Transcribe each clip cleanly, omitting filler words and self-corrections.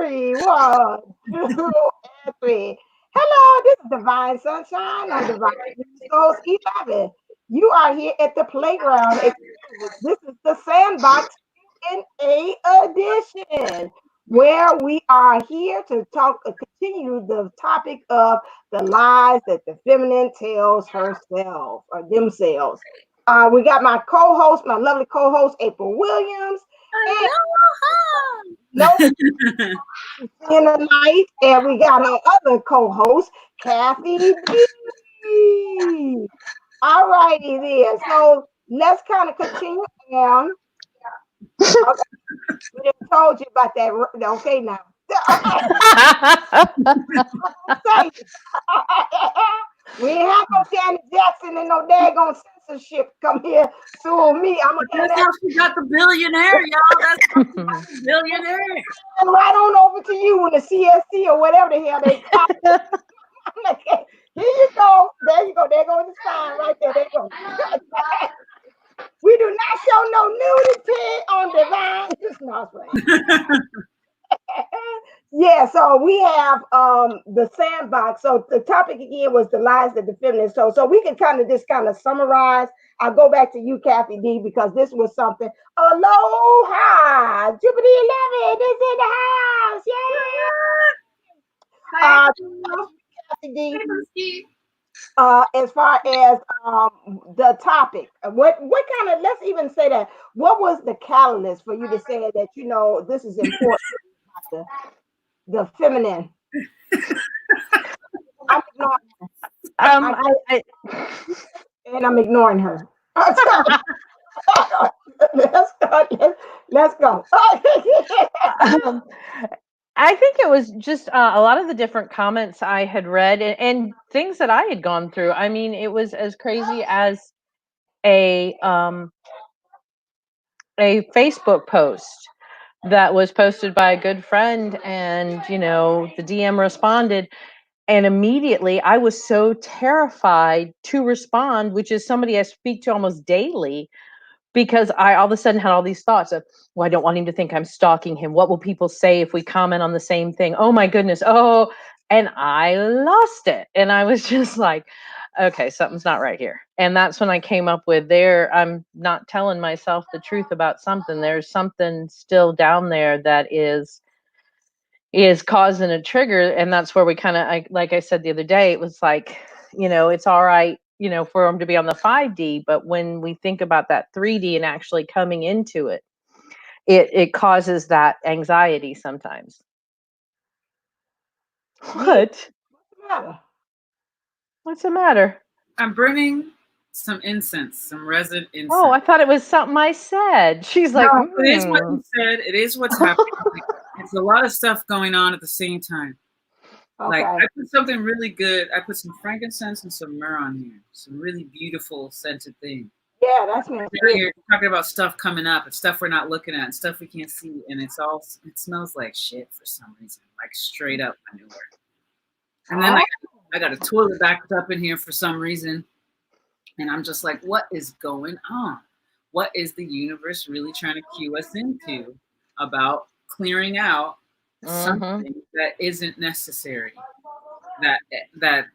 3, 1, 2, and 3. Hello, this is Divine Sunshine on Divine Souls 11. You are here at the playground experience. This is the Sandbox in a edition where we are here to continue the topic of the lies that the feminine tells herself or themselves. We got my co-host, my lovely co-host, April Williams. No, in the night, and we got our other co-host, Kathy D. All righty then. So let's kind of continue on. Okay. We just told you about that. Okay, now. We ain't have no Janet Jackson and no daggone censorship come here sue me. That's how she got the billionaire, y'all. That's how she got the billionaire. And right on over to you in the CSC or whatever the hell they call it. I'm like, hey, here you go. There you go. There goes the sign right there. There you go. We do not show no nudity on Divine. No, right. Yeah, so we have the Sandbox. So the topic again was the lies that the feminists told. So we can kind of summarize. I'll go back to you, Kathy D, because this was something. Aloha! Jupiter 11 is in the house. Yeah. Kathy D. As far as the topic, what kind of, let's even say that, what was the catalyst for you to say that, this is important? The feminine. I'm ignoring her. And I'm ignoring her. Let's go. I think it was just a lot of the different comments I had read and things that I had gone through. I mean, it was as crazy as a Facebook post that was posted by a good friend, and the DM responded, and immediately I was so terrified to respond, which is somebody I speak to almost daily, because I all of a sudden had all these thoughts of, well, I don't want him to think I'm stalking him. What will people say if we comment on the same thing? Oh my goodness. Oh, and I lost it. And I was just like, okay, something's not right here. And that's when I came up with I'm not telling myself the truth about something. There's something still down there that is causing a trigger. And that's where we kind of, like I said the other day, it was like, it's all right, for them to be on the 5D, but when we think about that 3D and actually coming into it, it causes that anxiety sometimes. What? What's the matter? I'm burning some incense, some resin incense. Oh, I thought it was something I said. She's like, no, it is what you said. It is what's happening. It's a lot of stuff going on at the same time. Okay. Like, I put something really good. I put some frankincense and some myrrh on here. Some really beautiful scented thing. Yeah, that's me. You're talking about stuff coming up and stuff we're not looking at and stuff we can't see. And it smells like shit for some reason. Like straight up manure. And then I got a toilet backed up in here for some reason. And I'm just like, what is going on? What is the universe really trying to cue us into about clearing out something that isn't necessary? That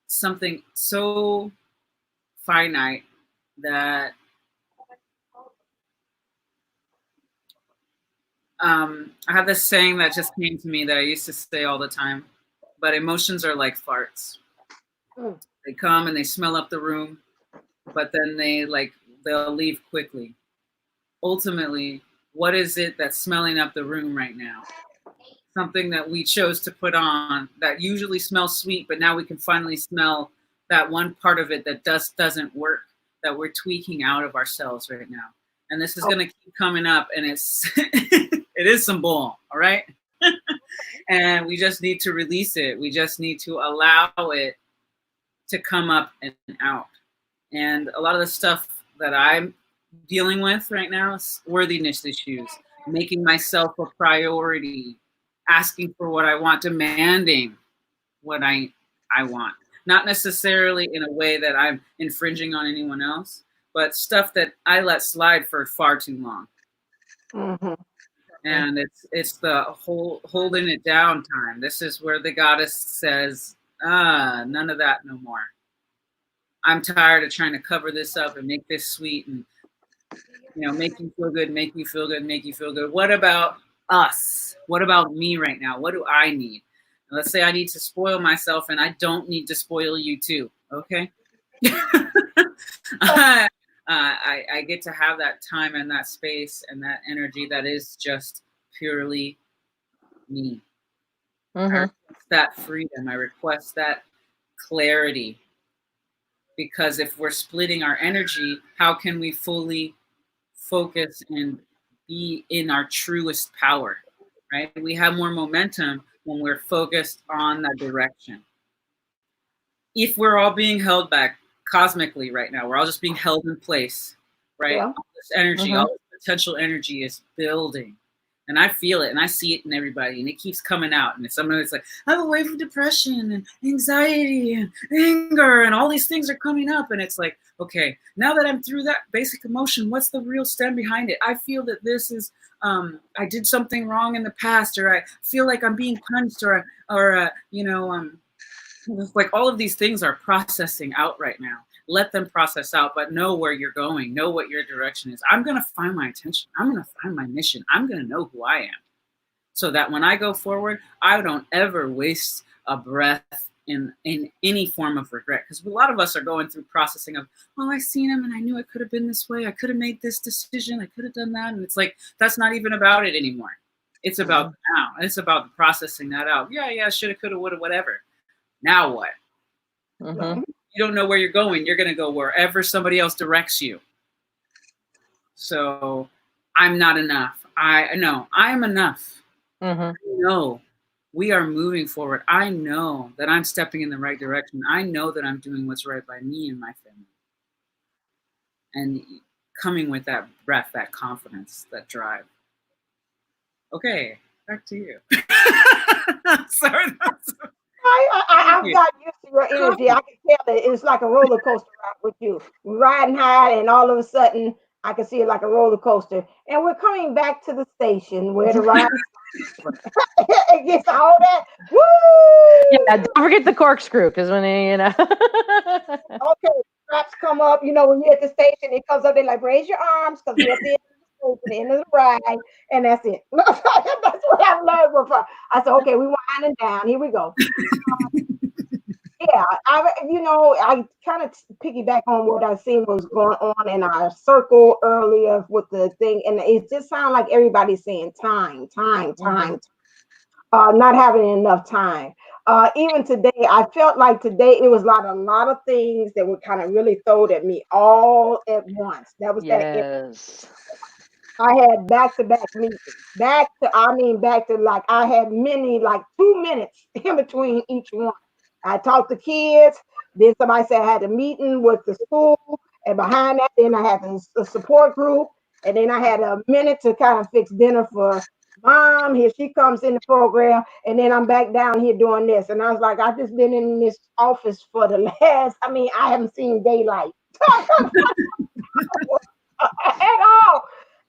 something so finite that I have this saying that just came to me that I used to say all the time, but emotions are like farts. They come and they smell up the room, but then they'll leave quickly. Ultimately, what is it that's smelling up the room right now? Something that we chose to put on that usually smells sweet, but now we can finally smell that one part of it that doesn't work, that we're tweaking out of ourselves right now. And this is going to keep coming up, and it's it is some bull, all right? And we just need to release it. We just need to allow it to come up and out. And a lot of the stuff that I'm dealing with right now is worthiness issues, making myself a priority, asking for what I want, demanding what I want. Not necessarily in a way that I'm infringing on anyone else, but stuff that I let slide for far too long. And it's the whole holding it down time. This is where the goddess says, none of that no more. I'm tired of trying to cover this up and make this sweet and, make you feel good, make you feel good, make you feel good. What about us? What about me right now? What do I need? And let's say I need to spoil myself, and I don't need to spoil you too. Okay. I get to have that time and that space and that energy that is just purely me. I request that freedom. I request that clarity. Because if we're splitting our energy, how can we fully focus and be in our truest power, right? We have more momentum when we're focused on that direction. If we're all being held back cosmically right now, we're all just being held in place, right? Yeah. All this energy, all this potential energy is building. And I feel it and I see it in everybody, and it keeps coming out. And somebody's like, I'm away from depression and anxiety and anger, and all these things are coming up. And it's like, okay, now that I'm through that basic emotion, what's the real stem behind it? I feel that this is, I did something wrong in the past, or I feel like I'm being punished, or like all of these things are processing out right now. Let them process out, but know where you're going, know what your direction is. I'm going to find my intention. I'm going to find my mission. I'm going to know who I am, so that when I go forward, I don't ever waste a breath in any form of regret. Because a lot of us are going through processing of, oh, I seen him and I knew it could have been this way. I could have made this decision. I could have done that. And it's like, that's not even about it anymore. It's about now. It's about processing that out. Yeah, shoulda, coulda, woulda, whatever. Now what? You don't know where you're going. You're going to go wherever somebody else directs you. So I'm not enough. I know I'm enough. I know we are moving forward. I know that I'm stepping in the right direction. I know that I'm doing what's right by me and my family. And coming with that breath, that confidence, that drive. Okay, back to you. Sorry. I've got used to your energy. I can tell that it's like a roller coaster ride with you. We're riding high, and all of a sudden, I can see it like a roller coaster. And we're coming back to the station where the ride it gets all that. Woo! Yeah, don't forget the corkscrew, because when Okay, straps come up. When you're at the station, it comes up. They like, raise your arms, because we're at the end of the ride, and that's it. That's what I've learned before. I said, okay, we winding down. Here we go. Yeah, I kind of piggyback on what I seen was going on in our circle earlier with the thing, and it just sounds like everybody's saying time, not having enough time. Even today, I felt like today it was a lot of things that were kind of really thrown at me all at once. That was yes. I had back-to-back meetings. Back to like I had many, like 2 minutes in between each one. I talked to kids. Then somebody said I had a meeting with the school, and behind that, then I had the support group, and then I had a minute to kind of fix dinner for Mom. Here she comes in the program, and then I'm back down here doing this. And I was like, I've just been in this office for the last. I haven't seen daylight at all.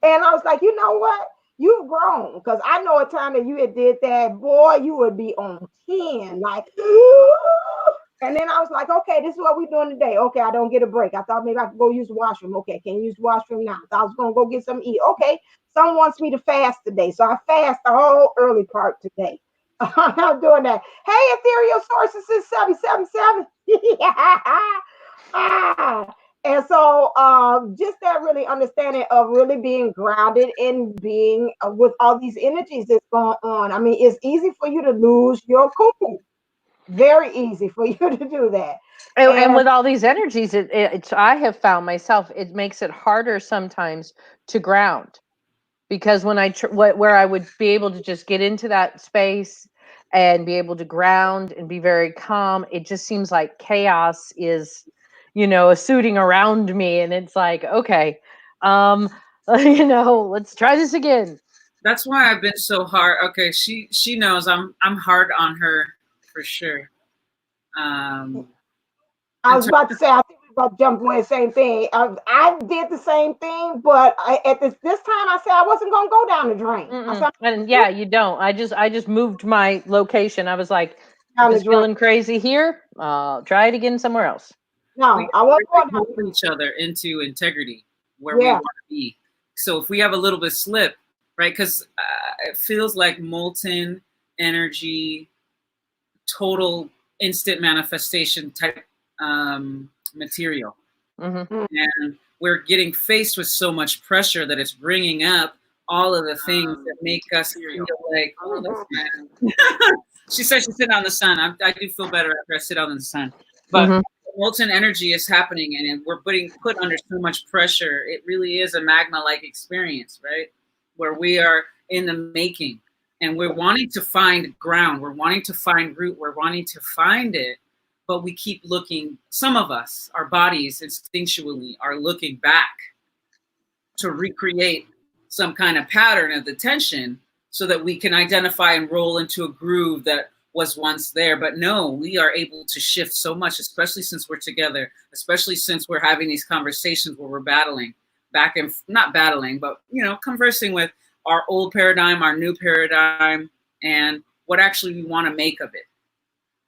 And I was like, you know what? You've grown, because I know a time that you had did that, boy, you would be on 10, like, and then I was like, okay, this is what we're doing today. Okay, I don't get a break. I thought maybe I could go use the washroom. Okay, can you use the washroom now? I was gonna go get some eat. Okay, someone wants me to fast today, so I fast the whole early part today. I'm doing that. Hey, ethereal sources is 777. And so just that really understanding of really being grounded and being with all these energies that's going on. It's easy for you to lose your cool. Very easy for you to do that. And with all these energies, it's I have found myself, it makes it harder sometimes to ground, because when where I would be able to just get into that space and be able to ground and be very calm, it just seems like chaos is suiting around me, and it's like, okay, let's try this again. That's why I've been so hard. Okay, she knows I'm hard on her for sure. I was about to say, I think about jumping away, same thing. I did the same thing, but at this time, I said I wasn't gonna go down the drain. I said And yeah, you don't. I just moved my location. I was like, if down the it's drain. feeling crazy here, try it again somewhere else. No, We I wasn't going down. hold each other into integrity where we Yeah. want to be. So if we have a little bit slip, right? Because it feels like molten energy, total instant manifestation type material. Mm-hmm. And we're getting faced with so much pressure that it's bringing up all of the things that make us feel like, oh, that's man. She says she's sitting on the sun. I do feel better after I sit out in the sun. But molten energy is happening, and we're being put under so much pressure. It really is a magma-like experience, right? Where we are in the making, and we're wanting to find ground. We're wanting to find root. We're wanting to find it. But we keep looking, some of us, our bodies instinctually are looking back to recreate some kind of pattern of the tension so that we can identify and roll into a groove that was once there. But no, we are able to shift so much, especially since we're together, especially since we're having these conversations where we're battling back and not battling, but, conversing with our old paradigm, our new paradigm, and what actually we want to make of it.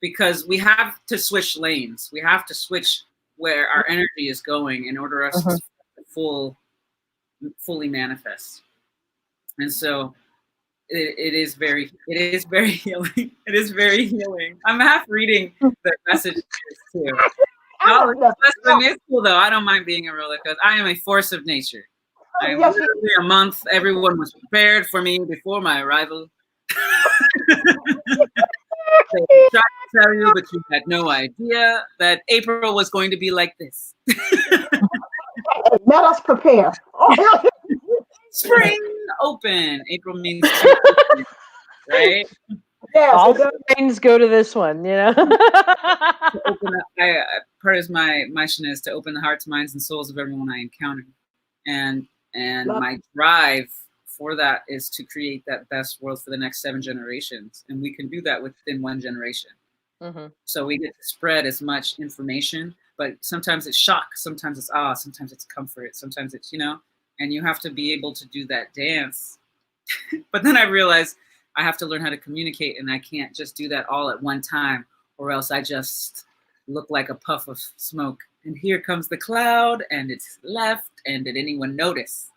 Because we have to switch lanes. We have to switch where our energy is going in order for us to fully manifest. And so it is very healing. It is very healing. I'm half reading the messages too. It's cool though. I don't mind being a roller coaster. I am a force of nature. I am literally a month. Everyone was prepared for me before my arrival. They tried to tell you, but you had no idea that April was going to be like this. Let us prepare. Spring open. April means open, right? Yes, all things go to this one, To open up, part of my mission is to open the hearts, minds, and souls of everyone I encounter, and my drive for that is to create that best world for the next 7 generations. And we can do that within 1 generation. Mm-hmm. So we get to spread as much information, but sometimes it's shock, sometimes it's awe, sometimes it's comfort, sometimes it's, and you have to be able to do that dance. But then I realized I have to learn how to communicate, and I can't just do that all at one time, or else I just look like a puff of smoke. And here comes the cloud, and it's left, and did anyone notice?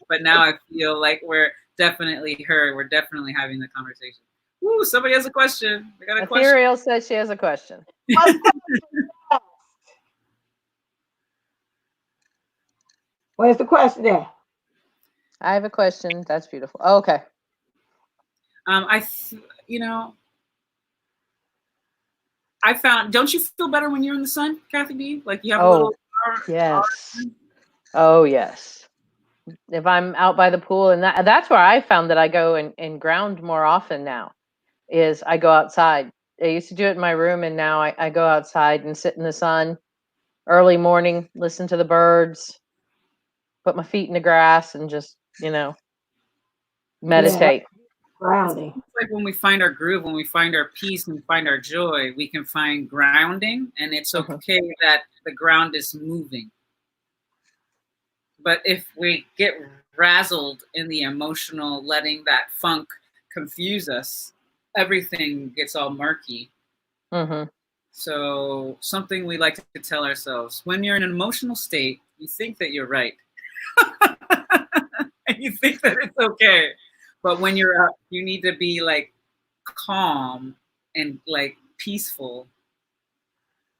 But now I feel like we're definitely heard. We're definitely having the conversation. Ooh, somebody has a question. I got a question. Ethereal says she has a question. Where's the question there? I have a question. That's beautiful. Oh, okay. I found, don't you feel better when you're in the sun, Kathy B? Like you have a little. Yes. Oh, yes. If I'm out by the pool, and that's where I found that I go and ground more often now, is I go outside. I used to do it in my room, and now I go outside and sit in the sun early morning, listen to the birds, put my feet in the grass, and just, meditate. Yeah. Grounding. It's like when we find our groove, when we find our peace and find our joy, we can find grounding, and it's okay that the ground is moving. But if we get razzled in the emotional, letting that funk confuse us, everything gets all murky. Mm-hmm. So something we like to tell ourselves, when you're in an emotional state, you think that you're right. And you think that it's okay. But when you're up, you need to be like calm and like peaceful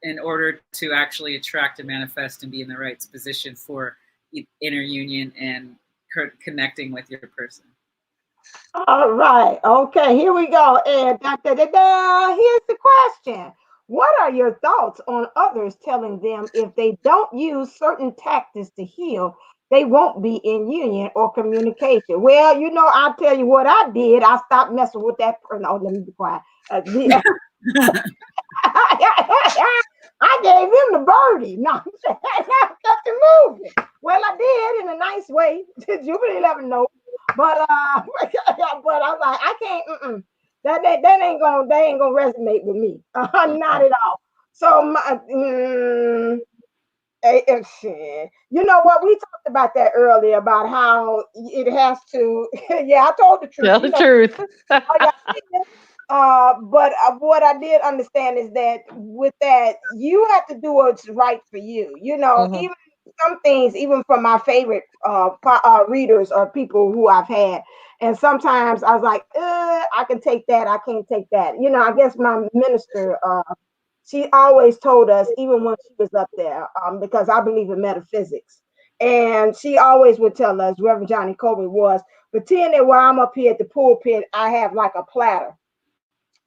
in order to actually attract and manifest and be in the right position for inner union and connecting with your person. All right. Okay, here we go. And here's the question. What are your thoughts on others telling them if they don't use certain tactics to heal, they won't be in union or communication? Well, I'll tell you what I did. I stopped messing with that person. Oh, let me be quiet. I gave him the birdie. No, I kept it moving. Well, I did in a nice way. Jupiter 11 know. But I was like, I can't. That ain't gonna resonate with me. Not at all. So You know what? We talked about that earlier about how it has to. Yeah, I told the truth. Tell the truth. Oh yeah, I see it. But what I did understand is that with that, you have to do what's right for you. You know, Mhm. even some things, even from my favorite readers or people who I've had, and sometimes I was like, I can take that, I can't take that. You know, I guess my minister, she always told us, even when she was up there, because I believe in metaphysics, and she always would tell us, Reverend Johnny Colby was, pretend that while I'm up here at the pulpit, I have like a platter.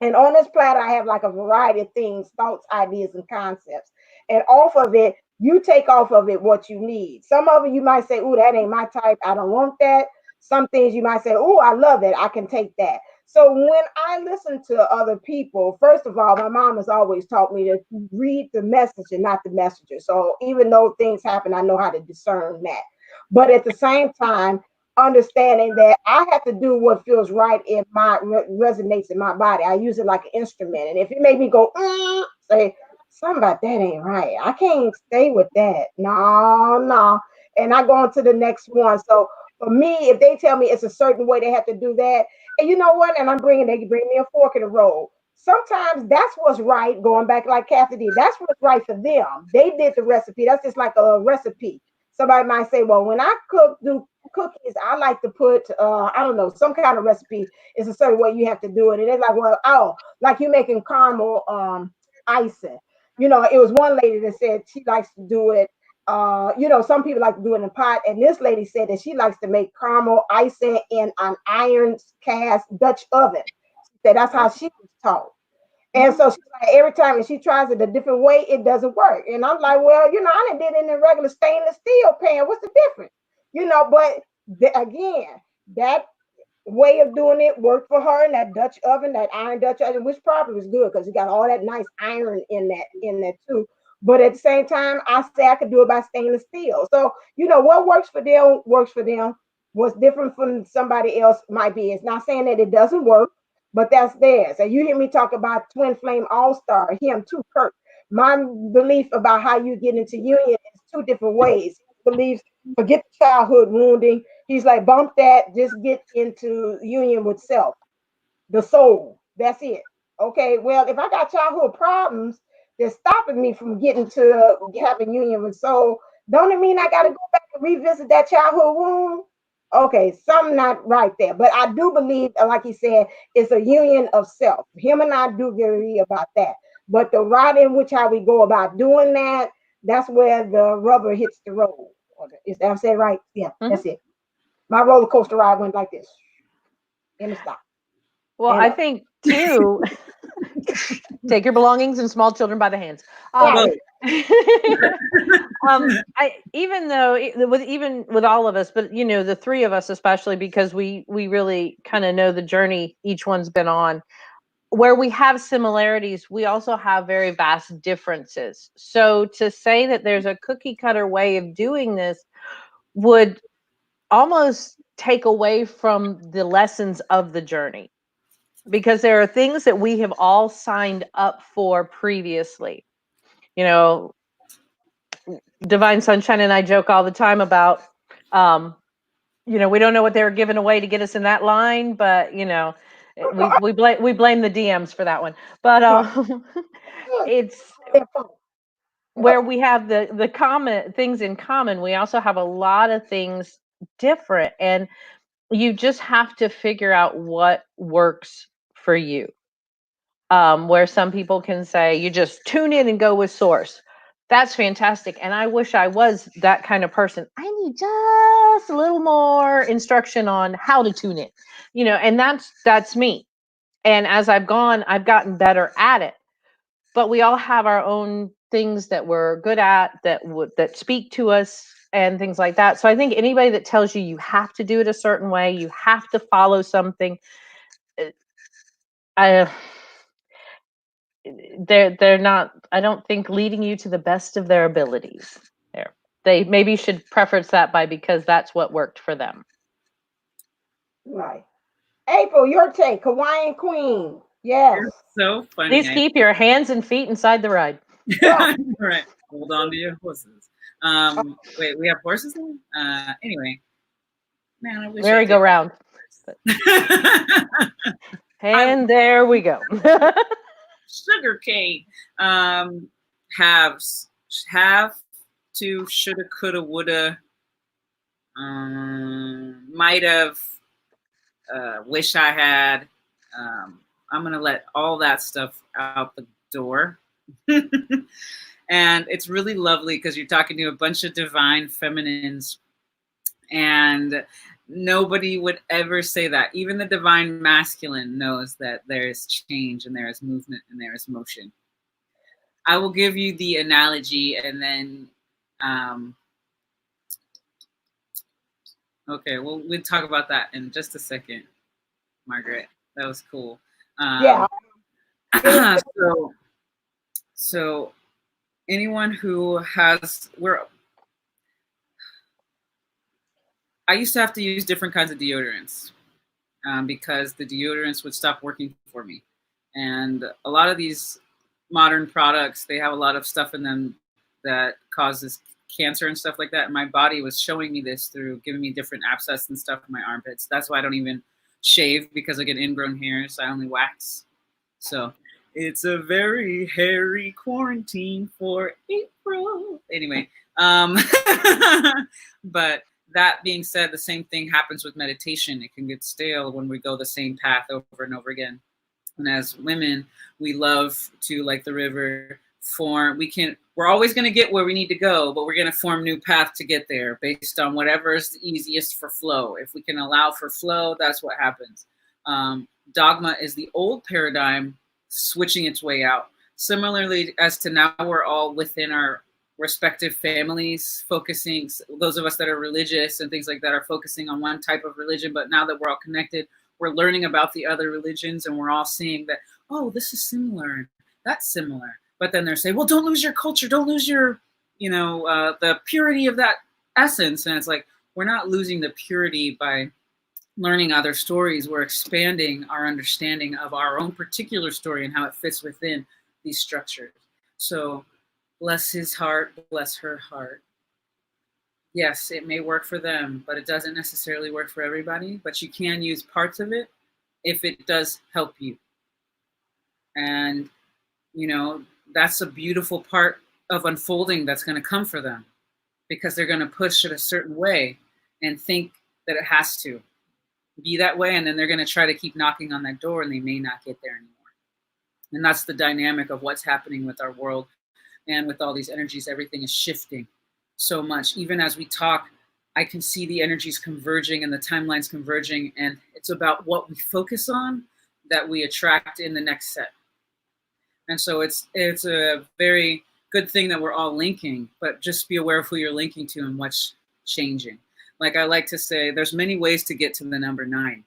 And on this platter, I have like a variety of things, thoughts, ideas, and concepts. And off of it, you take off of it what you need. Some of it you might say, "Ooh, that ain't my type. I don't want that." Some things you might say, "Ooh, I love it. I can take that." So when I listen to other people, first of all, my mom has always taught me to read the message and not the messenger. So even though things happen, I know how to discern that. But at the same time, understanding that I have to do what feels right in my resonates in my body. I use it like an instrument, and if it made me go, say something about that ain't right. I can't stay with that. No, no, and I go on to the next one. So for me, if they tell me it's a certain way, they have to do that. And you know what? And they bring me a fork in the road. Sometimes that's what's right. Going back like Kathy did, that's what's right for them. They did the recipe. That's just like a recipe. Somebody might say, well, when I do cookies, I like to put I don't know, some kind of recipe is a certain way you have to do it. And it's like, well, oh, like you making caramel icing. You know, it was one lady that said she likes to do it. You know, some people like to do it in a pot, and this lady said that she likes to make caramel icing in an iron cast Dutch oven. She said that's how she was taught. And so she's like, every time and she tries it a different way, it doesn't work. And I'm like, well, you know, I done did it in a regular stainless steel pan. What's the difference? You know, but again, that way of doing it worked for her in that Dutch oven, that iron Dutch oven, which probably was good because it got all that nice iron in that too. But at the same time, I say I could do it by stainless steel. So you know what works for them works for them. What's different from somebody else might be. It's not saying that it doesn't work, but that's theirs. And you hear me talk about Twinflame All Star, him too, Kurt. My belief about how you get into union is two different ways. He believes forget the childhood wounding. He's like, bump that, just get into union with self, the soul. That's it. Okay, well, if I got childhood problems that's stopping me from getting to having union with soul, don't it mean I got to go back and revisit that childhood wound? Okay, something not right there. But I do believe, like he said, it's a union of self. Him and I do agree about that. But the route in which how we go about doing that, that's where the rubber hits the road. Is that said right? Yeah, that's it. My roller coaster ride went like this in the stop. Well, I think too, take your belongings and small children by the hands. Even though even with all of us, but you know, the three of us especially, because we really kind of know the journey each one's been on. Where we have similarities, we also have very vast differences. So to say that there's a cookie cutter way of doing this would almost take away from the lessons of the journey, because there are things that we have all signed up for previously. You know, Divine Sunshine and I joke all the time about, you know, we don't know what they were giving away to get us in that line, but you know, we blame the DMs for that one. But it's where we have the common things in common. We also have a lot of things different, and you just have to figure out what works for you. Where some people can say, you just tune in and go with source. That's fantastic. And I wish I was that kind of person. I need just a little more instruction on how to tune in, you know, and that's me. And as I've gotten better at it. But we all have our own things that we're good at, that speak to us and things like that. So I think anybody that tells you have to do it a certain way, you have to follow something, they're not, I don't think, leading you to the best of their abilities. There, they maybe should preference that by, because that's what worked for them. Right. April, your take, Hawaiian Queen. Yes. You're so funny. Please keep your hands and feet inside the ride. Right. Hold on to your horses. Wait, we have horses then? Anyway, man, I wish I did. Merry-go-round. And there we go. Sugar cane. Haves. Have to, shoulda, coulda, woulda. Might have. Wish I had. I'm gonna let all that stuff out the door. And it's really lovely because you're talking to a bunch of divine feminines, and nobody would ever say that. Even the divine masculine knows that there is change and there is movement and there is motion. I will give you the analogy, and then okay, we'll talk about that in just a second, Margaret. That was cool. Yeah. So anyone who has, I used to have to use different kinds of deodorants because the deodorants would stop working for me. And a lot of these modern products, they have a lot of stuff in them that causes cancer and stuff like that. And my body was showing me this through giving me different abscess and stuff in my armpits. That's why I don't even shave, because I get ingrown hairs. I only wax. So it's a very hairy quarantine for April. Anyway, but that being said, the same thing happens with meditation. It can get stale when we go the same path over and over again. And as women, we love to, like the river, we're always going to get where we need to go, but we're going to form new path to get there based on whatever is the easiest for flow. If we can allow for flow, that's what happens. Dogma is the old paradigm switching its way out. Similarly, as to now, we're all within our respective families, focusing, those of us that are religious and things like that are focusing on one type of religion, but now that we're all connected, we're learning about the other religions, and we're all seeing that, oh, this is similar, that's similar. But then they're saying, well, don't lose your culture, don't lose your, the purity of that essence. And it's like, we're not losing the purity by learning other stories. We're expanding our understanding of our own particular story and how it fits within these structures. So bless his heart, bless her heart. Yes, it may work for them, but it doesn't necessarily work for everybody. But you can use parts of it if it does help you. And, that's a beautiful part of unfolding that's going to come for them, because they're going to push it a certain way and think that it has to be that way. And then they're going to try to keep knocking on that door, and they may not get there anymore. And that's the dynamic of what's happening with our world and with all these energies. Everything is shifting so much. Even as we talk, I can see the energies converging and the timelines converging. And it's about what we focus on that we attract in the next set. And so it's a very good thing that we're all linking, but just be aware of who you're linking to and what's changing. Like I like to say, there's many ways to get to the number 9.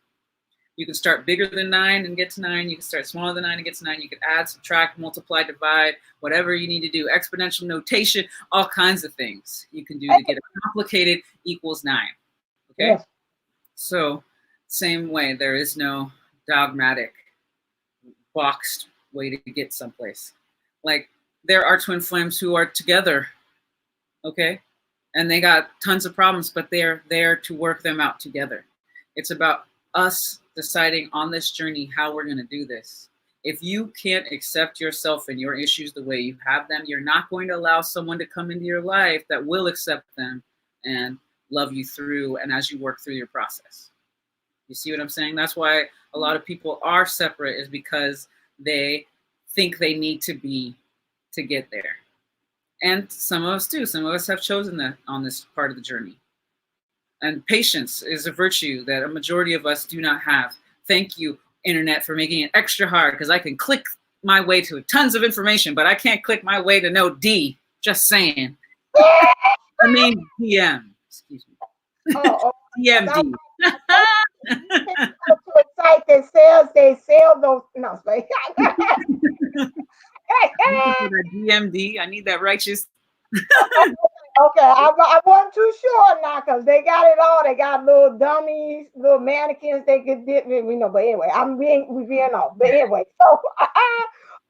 You can start bigger than 9 and get to 9. You can start smaller than 9 and get to 9. You can add, subtract, multiply, divide, whatever you need to do. Exponential notation, all kinds of things you can do to get a complicated equals 9. Okay? Yes. So same way, there is no dogmatic, boxed way to get someplace. Like there are twin flames who are together, okay? And they got tons of problems, but they're there to work them out together. It's about us deciding on this journey how we're going to do this. If you can't accept yourself and your issues the way you have them, you're not going to allow someone to come into your life that will accept them and love you through and as you work through your process. You see what I'm saying? That's why a lot of people are separate, is because they think they need to be to get there. And some of us do. Some of us have chosen that on this part of the journey. And patience is a virtue that a majority of us do not have. Thank you, internet, for making it extra hard, because I can click my way to tons of information, but I can't click my way to know D. Just saying. I mean DM. Excuse me. DMD. They sell those. No, DMD. I need that righteous. Okay, I wasn't too sure now, because they got it all. They got little dummies, little mannequins they could dip, But anyway, we're being off. But anyway, so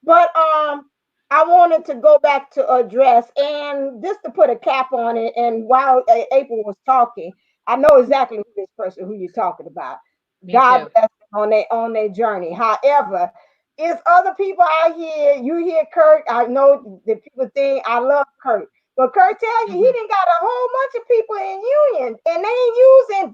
but I I wanted to go back to address, and just to put a cap on it. And while April was talking, I know exactly who you're talking about. Me God too. bless them on their journey. However, it's other people out here. You hear Kurt. I know that people think I love Kurt, but Kurt tell you he didn't got a whole bunch of people in union, and they ain't using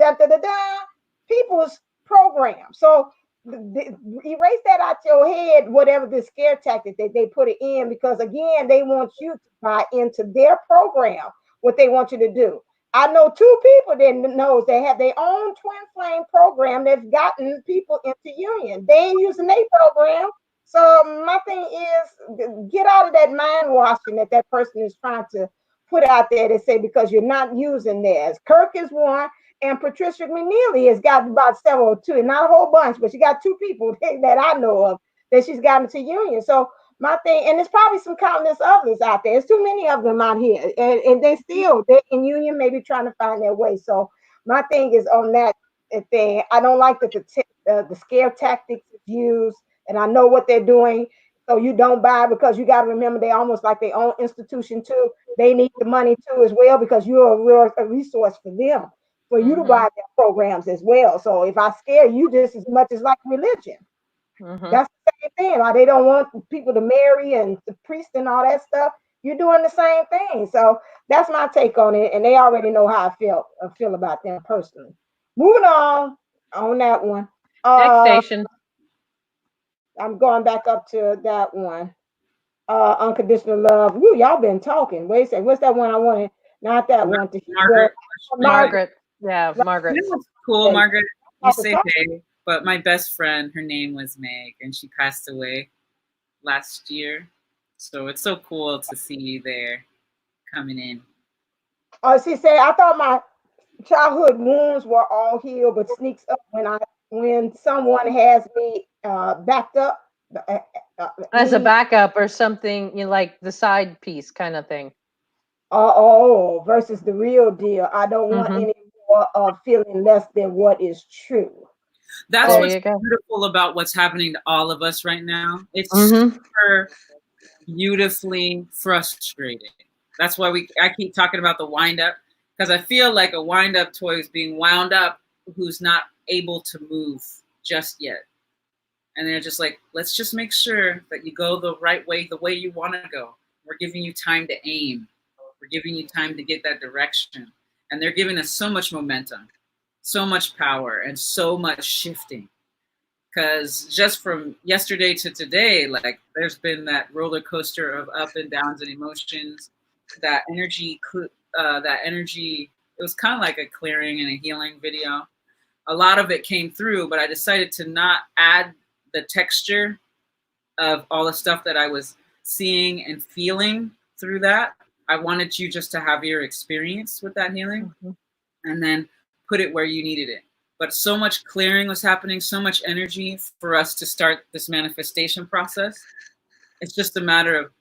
people's program. So erase that out your head, whatever the scare tactic that they put it in, because again, they want you to buy into their program, what they want you to do. I know two people that knows they have their own twin flame program that's gotten people into union. They ain't using their program. So my thing is, get out of that mind washing that person is trying to put out there to say because you're not using theirs. Kirk is one, and Patricia McNealy has got about several too, not a whole bunch, but she got two people that I know of that she's gotten to union. So my thing, and there's probably some countless others out there. There's too many of them out here, and they're in union, maybe trying to find their way. So my thing is on that thing. I don't like that the scare tactics is used, and I know what they're doing. So you don't buy, because you got to remember they almost like their own institution too. They need the money too as well, because you're a resource for them, for you to buy their programs as well. So if I scare you just as much as like religion, that's the same thing. Like they don't want people to marry and the priest and all that stuff. You're doing the same thing. So that's my take on it. And they already know how I feel about them personally. Moving on that one. Next station. I'm going back up to that one. Unconditional love. Woo, y'all been talking. Wait a second. What's that one I wanted? Not that one. Margaret. Margaret. Yeah, Margaret. You know what's cool, Margaret? You say talk. hey, but my best friend, her name was Meg, and she passed away last year. So it's so cool to see you there coming in. Oh, she said, I thought my childhood wounds were all healed, but sneaks up when someone has me backed up. As a backup or something, you know, like the side piece kind of thing. Versus the real deal. I don't want any more of feeling less than what is true. That's what's beautiful about what's happening to all of us right now. It's super beautifully frustrating. That's why I keep talking about the wind up, because I feel like a wind up toy is being wound up who's not able to move just yet. And they're just like, let's just make sure that you go the right way, the way you want to go. We're giving you time to aim. We're giving you time to get that direction. And they're giving us so much momentum, so much power, and so much shifting. Because just from yesterday to today, like there's been that roller coaster of up and downs and emotions, that energy, it was kind of like a clearing and a healing video. A lot of it came through, but I decided to not add the texture of all the stuff that I was seeing and feeling through that. I wanted you just to have your experience with that healing and then put it where you needed it. But so much clearing was happening, so much energy for us to start this manifestation process. It's just a matter of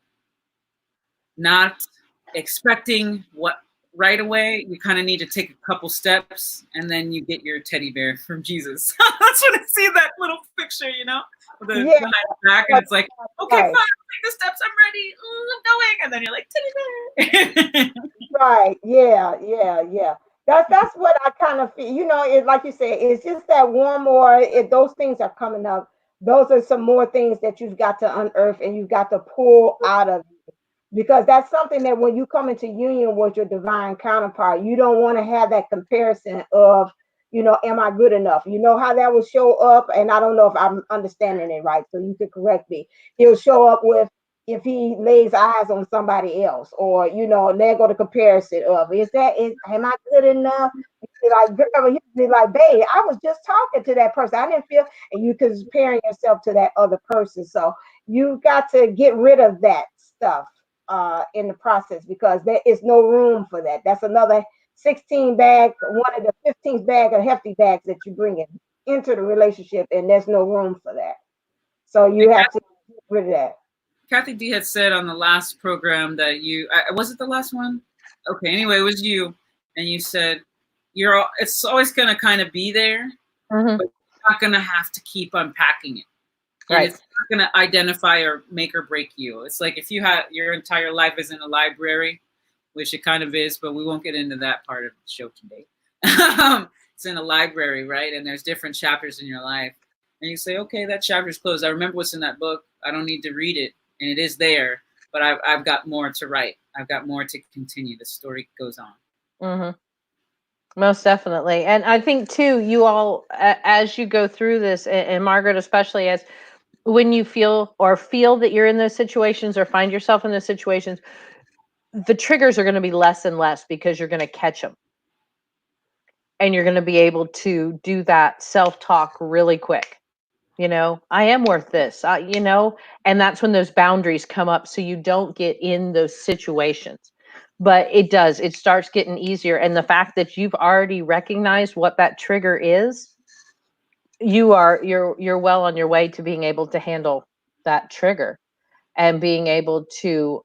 not expecting what right away. You kind of need to take a couple steps, and then you get your teddy bear from Jesus. That's when I see that little picture, you know, the back, and it's like, okay, fine, I'll take the steps. I'm ready. Ooh, I'm going, and then you're like, teddy bear. Right? Yeah. That's what I kind of feel. You know, it's like you said, it's just that one more. If those things are coming up, those are some more things that you've got to unearth and you've got to pull out of you. Because that's something that when you come into union with your divine counterpart, you don't want to have that comparison of, you know, am I good enough? You know how that will show up, and I don't know if I'm understanding it right, so you could correct me. He'll show up with, if he lays eyes on somebody else, or, you know, there go the comparison of, am I good enough? Like, girl, he'd be like, babe, I was just talking to that person. I didn't feel, and you comparing yourself to that other person. So you got to get rid of that stuff in the process, because there is no room for that. That's another 16 bag, one of the 15th bag of hefty bags that you bring into the relationship, and there's no room for that. So you have to get rid of that. Kathy D had said on the last program that was it the last one? Okay, anyway, it was you, and you said it's always going to kind of be there, but you're not going to have to keep unpacking it. And it's not going to identify or make or break you. It's like if you had your entire life is in a library, which it kind of is, but we won't get into that part of the show today. It's in a library, right? And there's different chapters in your life. And you say, okay, that chapter's closed. I remember what's in that book. I don't need to read it. And it is there, but I've got more to write. I've got more to continue. The story goes on. Mm-hmm. Most definitely. And I think too, you all, as you go through this, and Margaret, especially, as when you feel that you're in those situations or find yourself in those situations, the triggers are going to be less and less because you're going to catch them. And you're going to be able to do that self-talk really quick. You know, I am worth this, you know, and that's when those boundaries come up so you don't get in those situations. But it starts getting easier. And the fact that you've already recognized what that trigger is, you're well on your way to being able to handle that trigger and being able to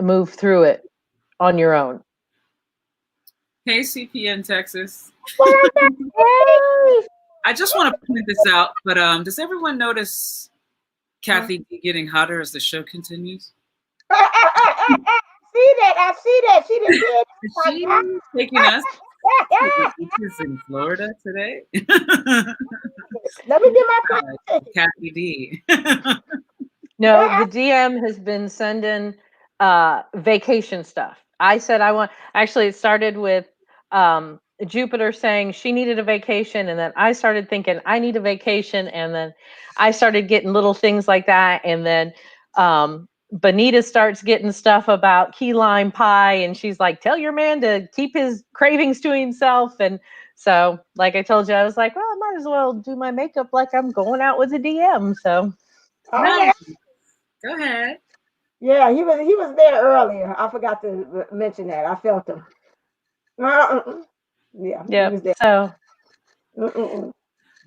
move through it on your own. Hey, CPN Texas. I just want to point this out, but does everyone notice Kathy getting hotter as the show continues? I see that. She did. She's taking us to the beaches in Florida today. Let me get my Kathy D. No, the DM has been sending vacation stuff. I said actually it started with Jupiter saying she needed a vacation, and then I started thinking I need a vacation, and then I started getting little things like that, and then Bonita starts getting stuff about key lime pie, and she's like, tell your man to keep his cravings to himself. And so, like I told you, I was like, well, I might as well do my makeup like I'm going out with a DM. So nice. Go ahead. Yeah, he was there earlier. I forgot to mention that. I felt him. Yeah. He was there. So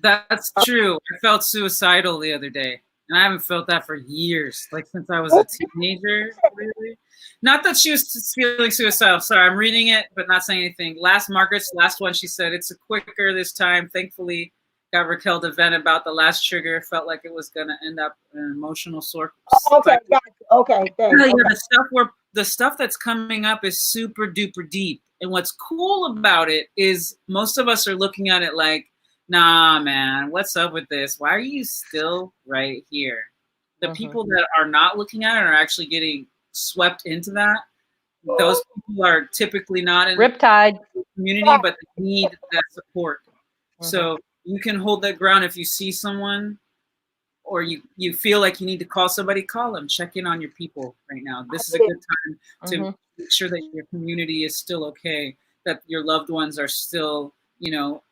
that's true. I felt suicidal the other day, and I haven't felt that for years, like since I was a teenager. Really, not that she was feeling suicidal. Sorry, I'm reading it, but not saying anything. Margaret's last one, she said it's a quicker this time. Thankfully, got Raquel to vent about the last trigger. Felt like it was going to end up an emotional sort. Okay, okay, thanks. Yeah, the stuff that's coming up is super duper deep. And what's cool about it is most of us are looking at it like, nah, man, what's up with this? Why are you still right here? The people that are not looking at it are actually getting swept into that. Those people are typically not in Riptide the community, but they need that support. So you can hold that ground if you see someone or you feel like you need to call somebody, call them, check in on your people right now. This is a good time to make sure that your community is still okay, that your loved ones are still, you know,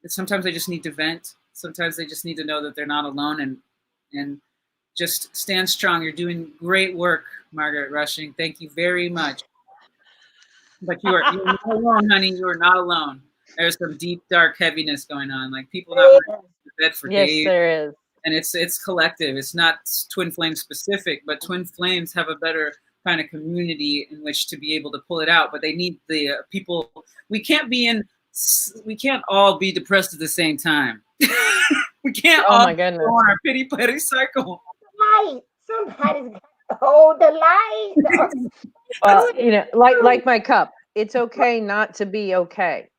sometimes they just need to vent. Sometimes they just need to know that they're not alone and just stand strong. You're doing great work, Margaret Rushing. Thank you very much. But you're not alone, honey. You are not alone. There's some deep, dark heaviness going on. Like people not in bed for days. Yes, there is. And it's collective. It's not Twinflame specific, but Twin Flames have a better kind of community in which to be able to pull it out. But they need the people. We can't all be depressed at the same time. We can't all go on our pity party cycle. Light. Somebody's got to hold the light. Well, you know, like my cup. It's okay not to be okay.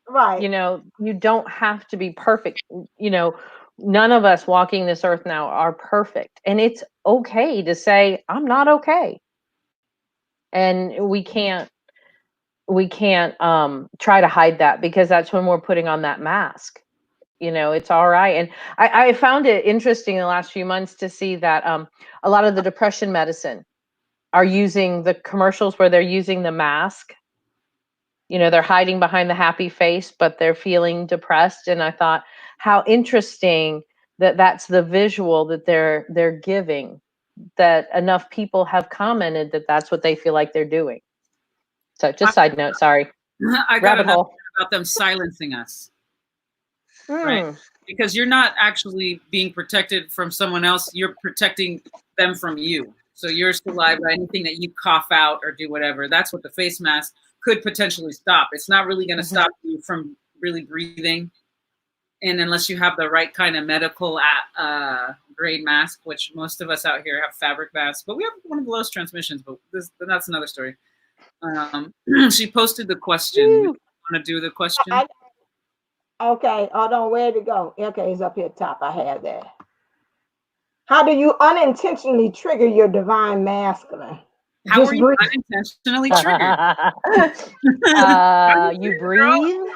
Right. You know, you don't have to be perfect. You know, none of us walking this earth now are perfect. And it's okay to say, I'm not okay. And we can't try to hide that, because that's when we're putting on that mask. You know, it's all right. And I found it interesting in the last few months to see that a lot of the depression medicine are using the commercials where they're using the mask. You know, they're hiding behind the happy face, but they're feeling depressed. And I thought, how interesting that that's the visual that they're giving, that enough people have commented that that's what they feel like they're doing. So just side note, sorry. I got about them silencing us. Right? Because you're not actually being protected from someone else. You're protecting them from you. So your saliva, anything that you cough out or do whatever, that's what the face mask could potentially stop. It's not really going to stop you from really breathing and unless you have the right kind of medical grade mask, which most of us out here have fabric masks, but we have one of the lowest transmissions, but that's another story. She posted the question. Woo. Want to do the question? Okay, hold on, where'd it go? Okay, it's up here top. I have that. How do you unintentionally trigger your divine masculine? How are you unintentionally triggered? You breathe.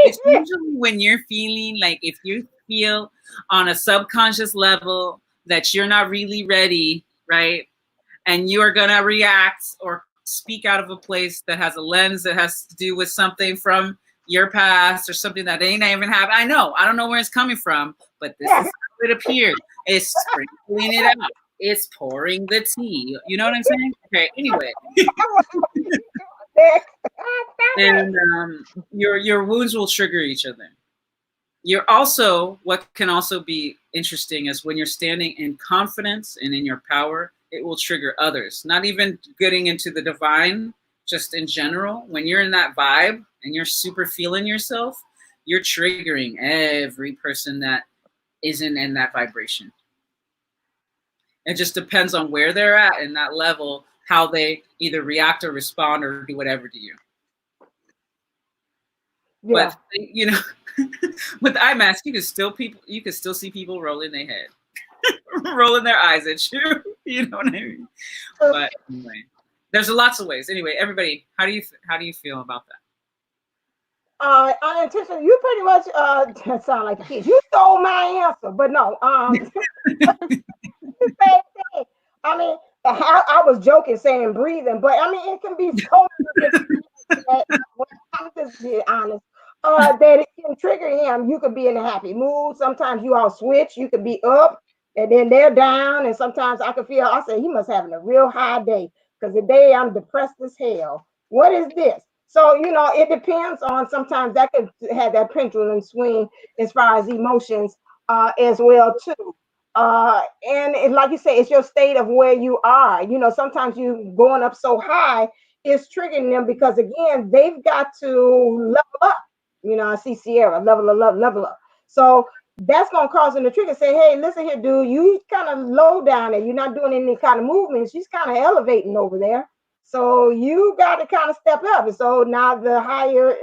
It's usually when you're feeling like, if you feel on a subconscious level that you're not really ready, right? And you are going to react or speak out of a place that has a lens that has to do with something from your past or something that ain't even happened. I don't know where it's coming from, but this is how it appears. It's sprinkling it out. It's pouring the tea. You know what I'm saying? Okay, anyway. And your wounds will trigger each other. You're also, what can also be interesting is when you're standing in confidence and in your power, it will trigger others. Not even getting into the divine, just in general. When you're in that vibe and you're super feeling yourself, you're triggering every person that isn't in that vibration. It just depends on where they're at in that level, how they either react or respond or do whatever to you. Yeah. But you know, with the eye mask, you can still see people rolling their head, rolling their eyes at you. You know what I mean? But anyway, there's lots of ways. Anyway, everybody, how do you feel about that? Unintentionally, you pretty much sound like a kid. You stole my answer, but no. The same thing. I mean, I was joking saying breathing, but I mean it can be so I'm just being honest. That it can trigger him. You could be in a happy mood. Sometimes you all switch. You could be up and then they're down. And sometimes I could feel, I say, he must having a real high day because today I'm depressed as hell. What is this? So, you know, it depends on, sometimes that could have that pendulum swing as far as emotions as well too. And like you say, it's your state of where you are. You know, sometimes you going up so high, it's triggering them because again, they've got to level up. You know, I see Sierra level up. So that's gonna cause them to trigger. Say, hey, listen here, dude, you kind of low down there. You're not doing any kind of movement. She's kind of elevating over there. So you got to kind of step up. And so now your higher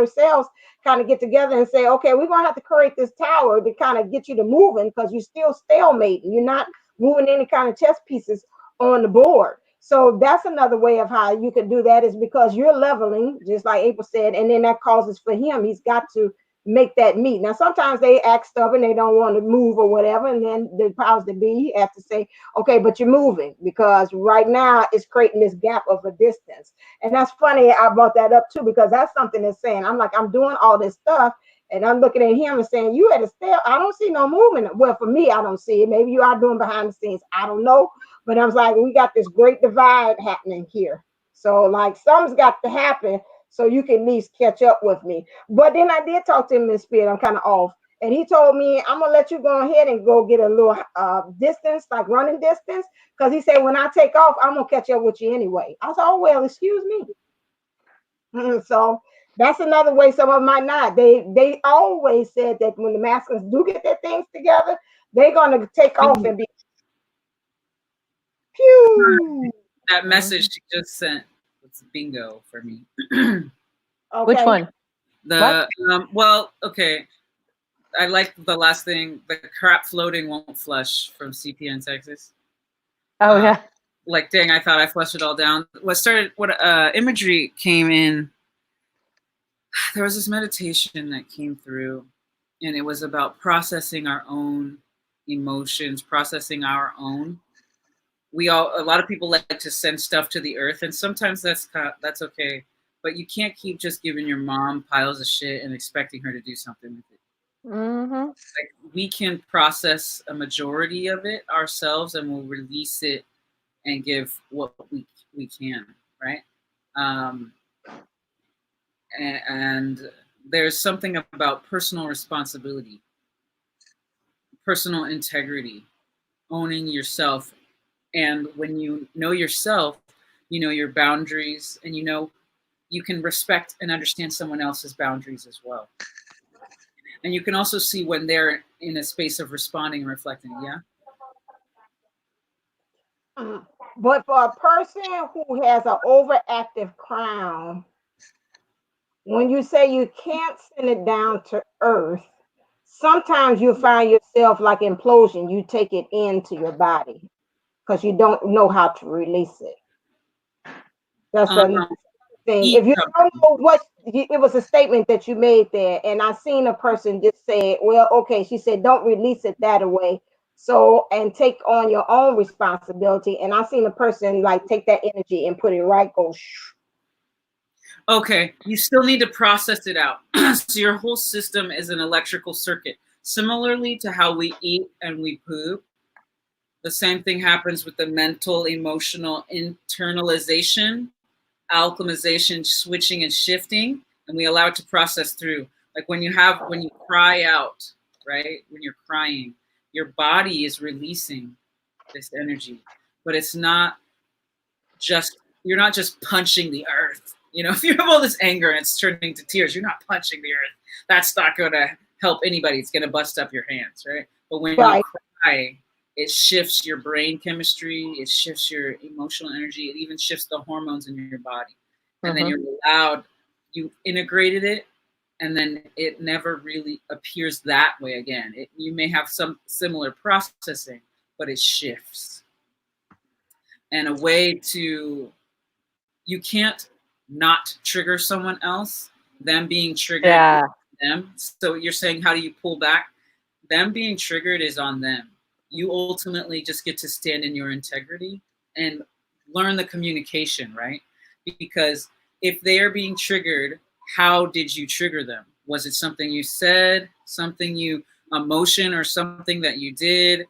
selves kind of get together and say, okay, we're gonna have to create this tower to kind of get you to moving because you're still stalemate. You're not moving any kind of chess pieces on the board. So that's another way of how you can do that, is because you're leveling, just like April said, and then that causes for him, he's got to make that meet. Now, sometimes they act stubborn, they don't want to move or whatever, and then the powers that be have to say, okay, but you're moving, because right now it's creating this gap of a distance. And that's funny, I brought that up too, because that's something that's saying, I'm like, I'm doing all this stuff, and I'm looking at him and saying, you at a step, I don't see no movement. Well, for me, I don't see it. Maybe you are doing behind the scenes, I don't know. But I was like, we got this great divide happening here. So like something's got to happen so you can at least catch up with me. But then I did talk to him in spirit. I'm kind of off. And he told me, I'm going to let you go ahead and go get a little distance, like running distance. Because he said, when I take off, I'm going to catch up with you anyway. I said, oh, well, excuse me. So that's another way some of them might not. They always said that when the masculines do get their things together, they're going to take off and be. Pew. That message she just sent was bingo for me. Okay. Which one? Well, okay. I like the last thing. The crap floating won't flush from CPN Texas. Oh yeah. Like, dang, I thought I flushed it all down. What imagery came in? There was this meditation that came through, and it was about processing our own emotions, processing our own. A lot of people like to send stuff to the earth, and sometimes that's okay, but you can't keep just giving your mom piles of shit and expecting her to do something with it. Mm-hmm. Like, we can process a majority of it ourselves, and we'll release it and give what we can, right? And there's something about personal responsibility, personal integrity, owning yourself. And when you know yourself, you know your boundaries, and you know you can respect and understand someone else's boundaries as well. And you can also see when they're in a space of responding and reflecting. Yeah. But for a person who has an overactive crown, when you say you can't send it down to earth, sometimes you find yourself like implosion. You take it into your body because you don't know how to release it. That's a thing. Eat If you don't something. know what, it was a statement that you made there, and I seen a person just say, "Well, okay," she said, "Don't release it that away." So, and take on your own responsibility. And I seen a person like take that energy and put it right, go. Okay, you still need to process it out. So your whole system is an electrical circuit. Similarly to how we eat and we poop, the same thing happens with the mental, emotional internalization, alchemization, switching and shifting, and we allow it to process through. Like when you cry out, right? When you're crying, your body is releasing this energy, but it's not just, you're not just punching the earth. You know, if you have all this anger and it's turning to tears, you're not punching the earth. That's not going to help anybody. It's going to bust up your hands, right? But when you cry, it shifts your brain chemistry, it shifts your emotional energy, it even shifts the hormones in your body. And then you're allowed, you integrated it, and then it never really appears that way again. You may have some similar processing, but it shifts. And a way to, you can't not trigger someone else, them being triggered, them. So you're saying, how do you pull back? Them being triggered is on them. You ultimately just get to stand in your integrity and learn the communication, right? Because if they are being triggered, how did you trigger them? Was it something you said, something you, emotion, or something that you did?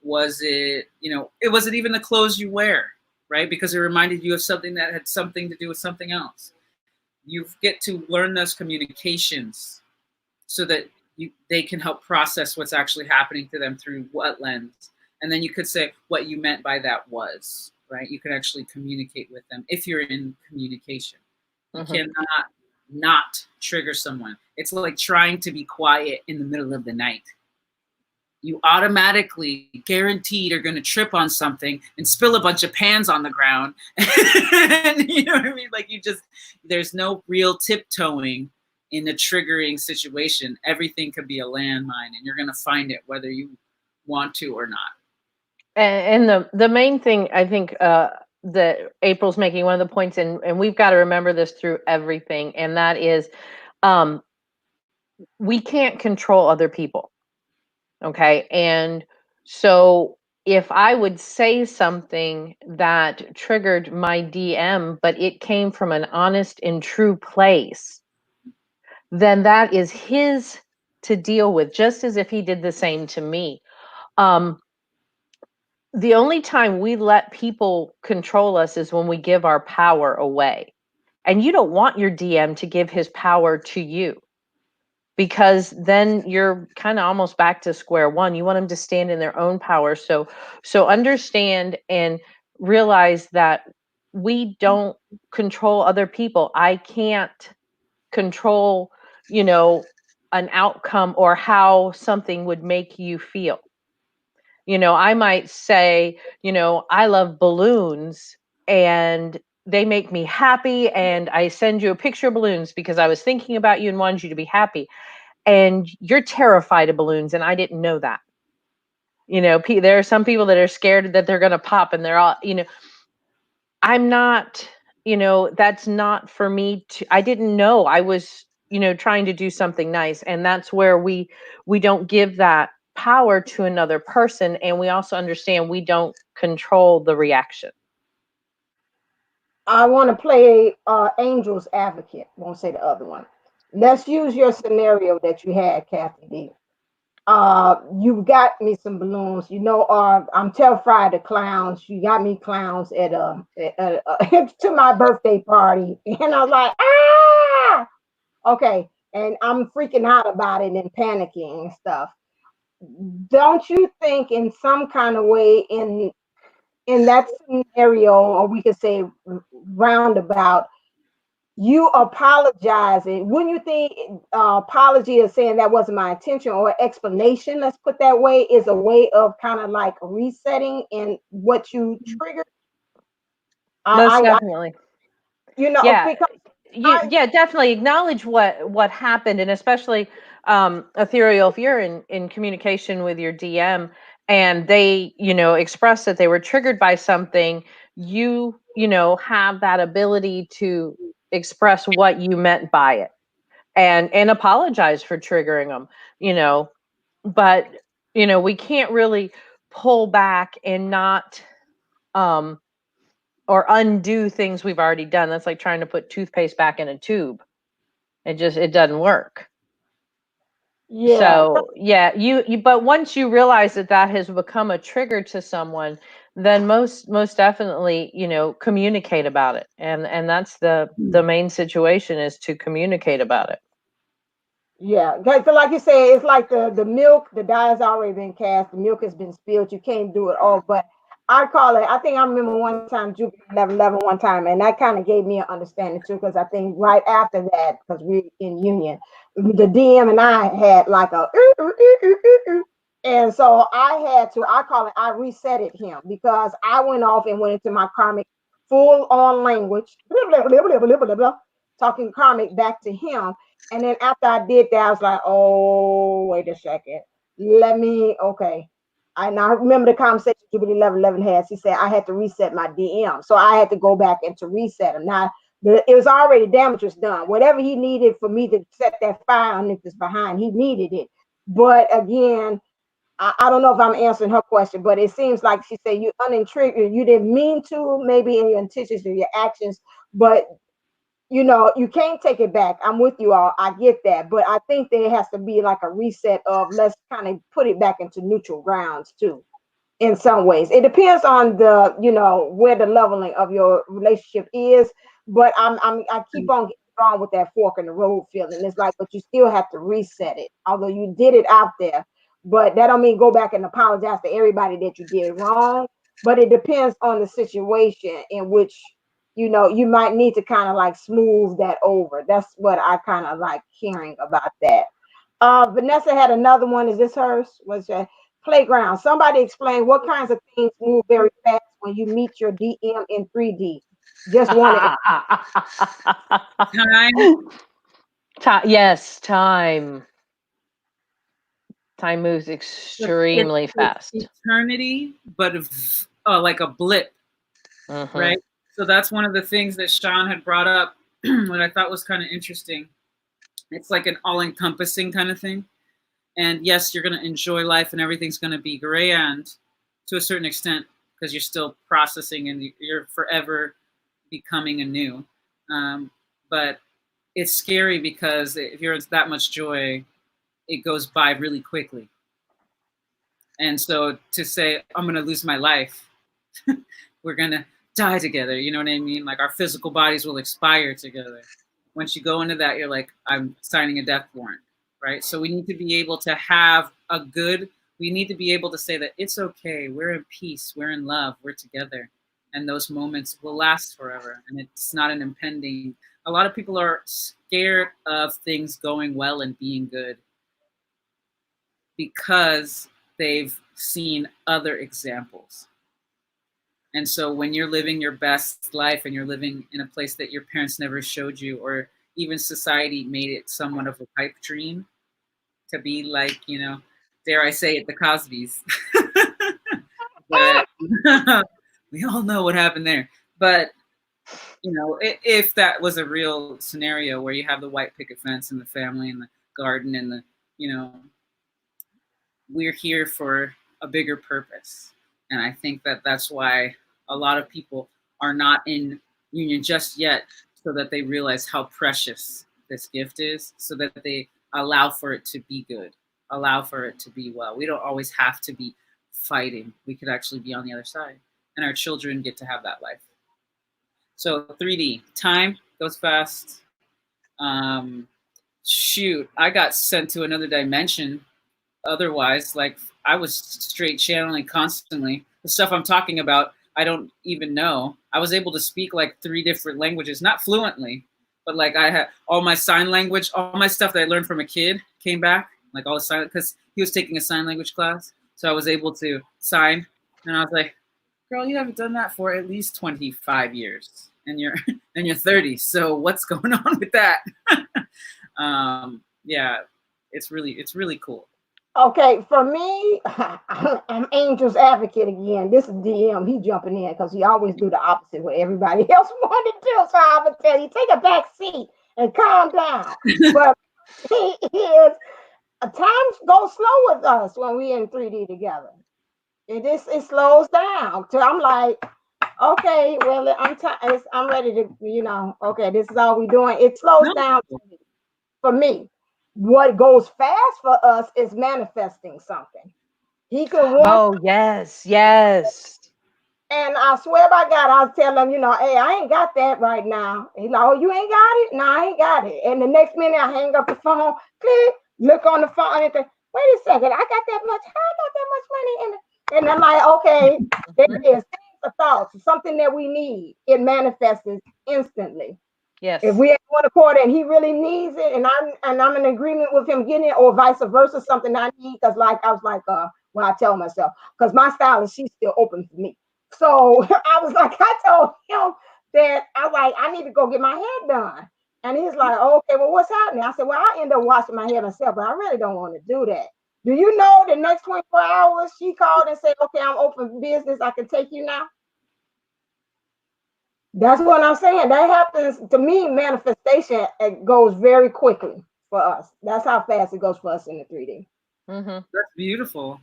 Was it, was it even the clothes you wear, right? Because it reminded you of something that had something to do with something else. You get to learn those communications so that they can help process what's actually happening to them through what lens. And then you could say what you meant by that was, right? You can actually communicate with them if you're in communication. You cannot not trigger someone. It's like trying to be quiet in the middle of the night. You automatically guaranteed are going to trip on something and spill a bunch of pans on the ground. And, you know what I mean? Like there's no real tiptoeing in a triggering situation. Everything could be a landmine, and you're going to find it whether you want to or not. And the main thing I think that April's making, one of the points, and we've got to remember this through everything, and that is we can't control other people. Okay. And so if I would say something that triggered my DM, but it came from an honest and true place, then that is his to deal with, just as if he did the same to me. The only time we let people control us is when we give our power away. And you don't want your DM to give his power to you, because then you're kind of almost back to square one. You want them to stand in their own power. So understand and realize that we don't control other people. I can't control, an outcome or how something would make you feel. I might say, I love balloons and they make me happy, and I send you a picture of balloons because I was thinking about you and wanted you to be happy. And you're terrified of balloons, and I didn't know that. There are some people that are scared that they're going to pop, and they're all, I'm not, that's not for me to, I didn't know I was, trying to do something nice. And that's where we don't give that power to another person. And we also understand we don't control the reaction. I want to play angel's advocate. Won't say the other one. Let's use your scenario that you had, Kathy D. You got me some balloons. I'm terrified of clowns. You got me clowns at to my birthday party, and I was like, ah, okay, and I'm freaking out about it and panicking and stuff. Don't you think, in some kind of way, in that scenario, or we could say roundabout, you apologizing, wouldn't you think apology is saying that wasn't my intention, or explanation, let's put that way, is a way of kind of like resetting in what you triggered? Most I definitely. Yeah. because Yeah, definitely acknowledge what happened, and especially ethereal, if you're in communication with your DM and they express that they were triggered by something, have that ability to express what you meant by it, and apologize for triggering them, but we can't really pull back and not um or undo things we've already done. That's like trying to put toothpaste back in a tube. It doesn't work. yeah. So yeah, but once you realize that has become a trigger to someone, then most definitely, communicate about it. And that's the main situation, is to communicate about it. Yeah, so like you say, it's like the milk, the die has already been cast, the milk has been spilled. You can't do it all, but I call it. I think I remember one time Jupiter 11 one time, and that kind of gave me an understanding too, because I think right after that, because we're in union, the DM and I had like a, and so I had to. I call it. I resetted him because I went off and went into my karmic full on language, talking karmic back to him. And then after I did that, I was like, oh, wait a second. Okay. And I remember the conversation Jubilee 1111 has. He said I had to reset my DM. So I had to go back and to reset him. Now, it was already, damage was done. Whatever he needed for me to set that fire underneath his behind, he needed it. But again, I don't know if I'm answering her question, but it seems like she said you unintrigued, you didn't mean to, maybe in your intentions or your actions, but you can't take it back. I'm with you all. I get that. But I think there has to be like a reset of, let's kind of put it back into neutral grounds too, in some ways. It depends on where the leveling of your relationship is. But I keep on getting wrong with that fork in the road feeling. It's like, but you still have to reset it. Although you did it out there. But that don't mean go back and apologize to everybody that you did wrong. But it depends on the situation in which you might need to kind of like smooth that over. That's what I kind of like hearing about that. Vanessa had another one. Is this hers? Was that playground? Somebody explain what kinds of things move very fast when you meet your DM in 3D. Just want to. Yes, time. Time moves extremely fast. Eternity, but like a blip, right? So that's one of the things that Sean had brought up, what I thought was kind of interesting. It's like an all-encompassing kind of thing. And yes, you're going to enjoy life and everything's going to be grand to a certain extent, because you're still processing and you're forever becoming anew. But it's scary because if you're in that much joy, it goes by really quickly. And so to say, I'm going to lose my life, we're going to die together. You know what I mean? Like our physical bodies will expire together. Once you go into that, you're like, I'm signing a death warrant, right? So we need to be able to have we need to be able to say that it's okay. We're in peace. We're in love. We're together. And those moments will last forever. And it's not an impending. A lot of people are scared of things going well and being good because they've seen other examples. And so when you're living your best life and you're living in a place that your parents never showed you, or even society made it somewhat of a pipe dream to be like, dare I say it, the Cosbys. But we all know what happened there. But, if that was a real scenario where you have the white picket fence and the family and the garden and the, we're here for a bigger purpose. And I think that that's why a lot of people are not in union just yet, so that they realize how precious this gift is, so that they allow for it to be good, allow for it to be well. We don't always have to be fighting. We could actually be on the other side, and our children get to have that life. So 3D, time goes fast. Shoot, I got sent to another dimension. Otherwise, like I was straight channeling constantly. The stuff I'm talking about, I don't even know. I was able to speak like 3 different languages, not fluently, but like I had all my sign language, all my stuff that I learned from a kid came back, like all the sign, because he was taking a sign language class, so I was able to sign, and I was like, girl, you haven't done that for at least 25 years, and you're and you're 30, so what's going on with that? Yeah, it's really cool. Okay, for me, I'm Angel's advocate again. This is DM. He jumping in because he always do the opposite what everybody else wanted to do. So I'm gonna tell you, take a back seat and calm down. But he is time goes slow with us when we in 3D together. It slows down. So I'm like, okay, well, I'm ready to, okay, this is all we doing. It slows No. down for me. What goes fast for us is manifesting something. He could want, Oh, yes, yes. and I swear by God, I'll tell him, hey, I ain't got that right now. He's like, oh, you ain't got it? No, I ain't got it. And the next minute I hang up the phone, click, look on the phone, and think, wait a second, I got that much, I got that much money in it. And I'm like, okay, there it is. Things are thoughts, something that we need. It manifests instantly. Yes. If we have one accord and he really needs it, and I'm in agreement with him getting it, or vice versa, something I need, because like I was like, when I tell myself, because my style is she's still open for me. So I was like, I told him that I was like, I need to go get my hair done. And he's like, okay, well, what's happening? I said, well, I end up washing my hair myself, but I really don't want to do that. Do you know the next 24 hours she called and said, okay, I'm open for business. I can take you now. That's what I'm saying. That happens to me. Manifestation, it goes very quickly for us. That's how fast it goes for us in the 3D. Mm-hmm. That's beautiful.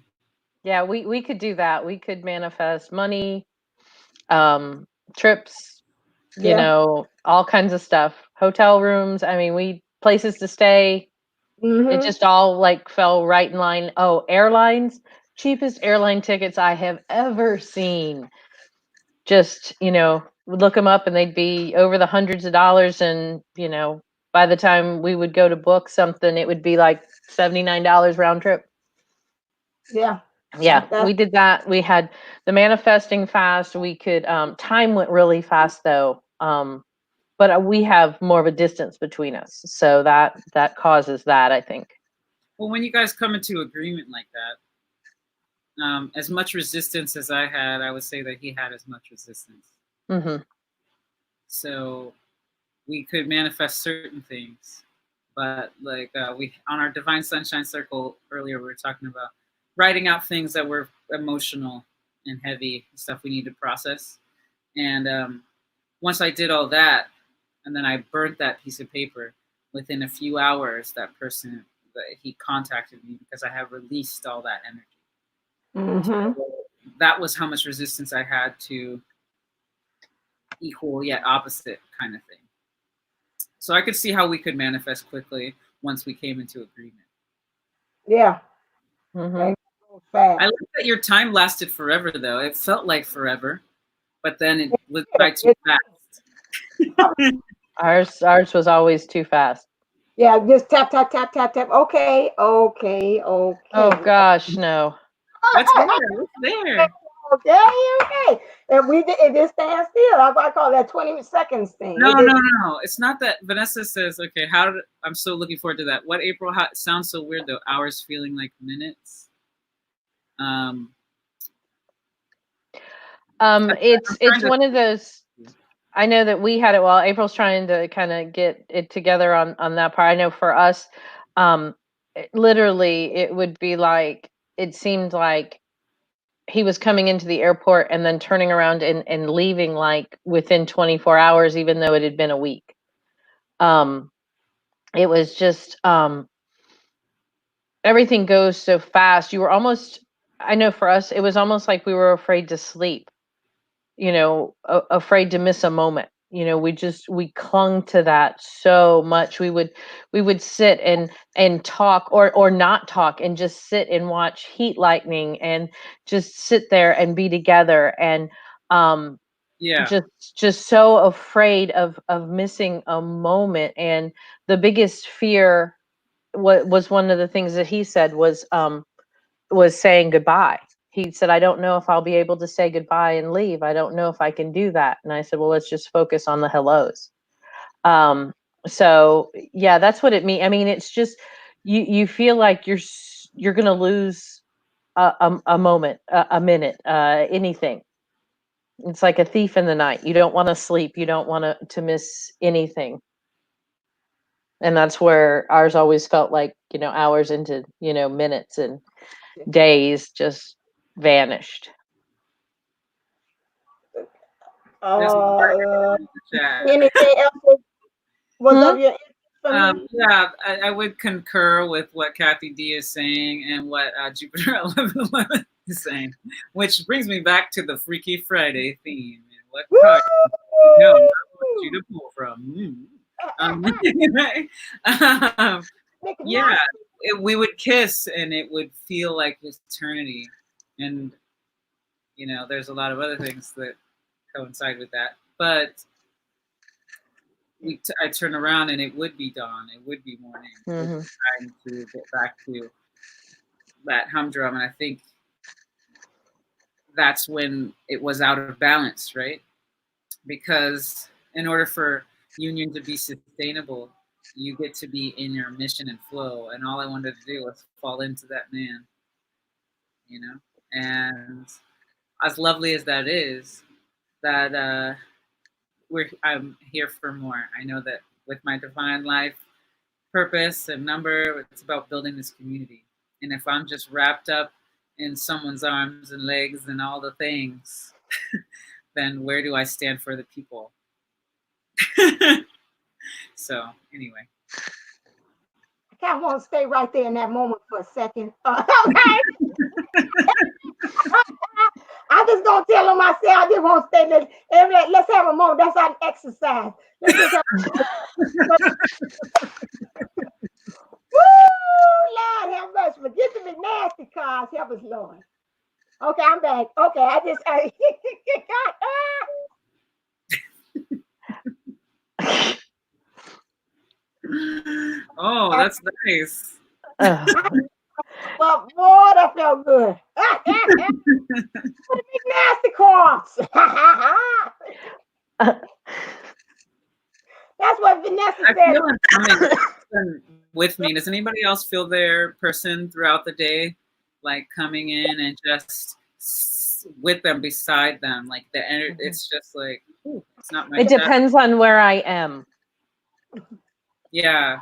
Yeah, we could do that. We could manifest money, trips, all kinds of stuff. Hotel rooms. I mean, places to stay. It just all like fell right in line. Oh, airlines, cheapest airline tickets I have ever seen. Just, would look them up and they'd be over the hundreds of dollars. And, by the time we would go to book something, it would be like $79 round trip. Yeah. Yeah, we did that. We had the manifesting fast. We could, time went really fast though. But we have more of a distance between us. So that causes that, I think. Well, when you guys come into agreement like that, as much resistance as I had, I would say that he had as much resistance. Mm-hmm. So we could manifest certain things, but like we on our Divine Sunshine Circle earlier, we were talking about writing out things that were emotional and heavy, stuff we need to process. And once I did all that, and then I burnt that piece of paper, within a few hours, he contacted me because I have released all that energy. Mm-hmm. So that was how much resistance I had to equal yet opposite kind of thing. So I could see how we could manifest quickly once we came into agreement. Yeah. Mm-hmm. I like that your time lasted forever, though. It felt like forever, but then it was by too fast. Ours was always too fast. Yeah, just tap, tap, tap, tap, tap. Okay. Oh gosh, no. What's there? What's there? Okay. And it just stands still. I call that 20 seconds thing. No. It's not that. Vanessa says, okay, I'm so looking forward to that. What, April? How, it sounds so weird, though. Hours feeling like minutes. It's one of those. I know that we had it. Well, April's trying to kind of get it together on that part. I know for us, literally, it would be like, it seemed like he was coming into the airport and then turning around and leaving like within 24 hours, even though it had been a week. It was just, everything goes so fast. You were almost, I know for us, it was almost like we were afraid to sleep, afraid to miss a moment. We clung to that so much. We would sit and talk or not talk and just sit and watch heat lightning and just sit there and be together. And just so afraid of missing a moment. And the biggest fear was one of the things that he said was saying goodbye. He said, I don't know if I'll be able to say goodbye and leave. I don't know if I can do that. And I said, well, let's just focus on the hellos. So yeah, that's what it means. I mean, it's just you feel like you're gonna lose a moment, a minute, anything. It's like a thief in the night. You don't want to sleep. You don't want to miss anything. And that's where ours always felt like, hours into, minutes and days just vanished. Anything else was of your interest for me? Yeah, I would concur with what Kathy D is saying and what Jupiter 1111 is saying, which brings me back to the Freaky Friday theme. And what card I want you to pull from. Yeah, we would kiss and it would feel like eternity. And, there's a lot of other things that coincide with that. But I turn around and it would be dawn. It would be morning. Mm-hmm. Trying to get back to that humdrum, and I think that's when it was out of balance, right? Because in order for union to be sustainable, you get to be in your mission and flow. And all I wanted to do was fall into that man, And as lovely as that is, that I'm here for more. I know that with my divine life purpose and number, it's about building this community. And if I'm just wrapped up in someone's arms and legs and all the things, then where do I stand for the people? So anyway. I kind of want to stay right there in that moment for a second. Okay. I just don't tell them myself. I just want to stay there. Let's have a moment. That's our exercise. Let's just have Woo, Lord, have mercy. Forget the nasty cars. Help us, Lord. Okay, I'm back. Okay, Oh, that's nice. Well, boy, that felt good. Big nasty cars. That's what Vanessa said. With me. Does anybody else feel their person throughout the day, like coming in and just with them, beside them, like the energy? It's just like, it's not my. It depends on where I am. Yeah,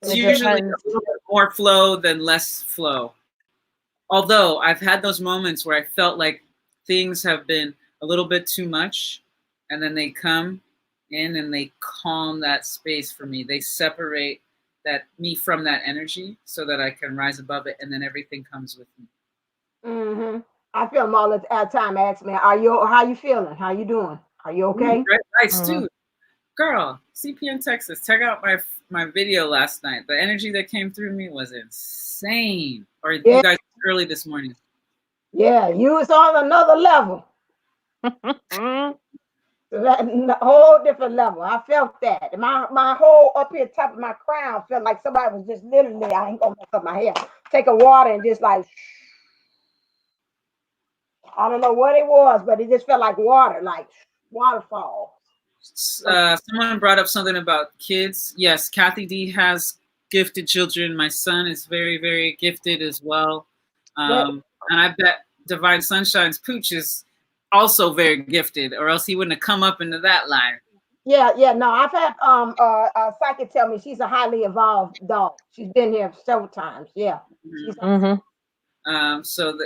it's usually a little bit more flow than less flow. Although I've had those moments where I felt like things have been a little bit too much, and then they come in and they calm that space for me. They separate me from that energy so that I can rise above it, and then everything comes with me. Mm-hmm. I feel them all the time. Ask me, how you feeling? How you doing? Are you okay? Nice, dude. Girl, CP in Texas. Check out my video last night. The energy that came through me was insane. Or you guys early this morning. Yeah, you was on another level. A whole different level. I felt that. My whole up here top of my crown felt like somebody was just literally, I ain't gonna mess up my hair, take a water and just like, I don't know what it was, but it just felt like water, like waterfall. Someone brought up something about kids. Yes, Kathy D has gifted children. My son is very, very gifted as well. And I bet Divine Sunshine's pooch is also very gifted, or else he wouldn't have come up into that line. Yeah. No, I've had a psychic tell me she's a highly evolved dog. She's been here several times. Yeah. So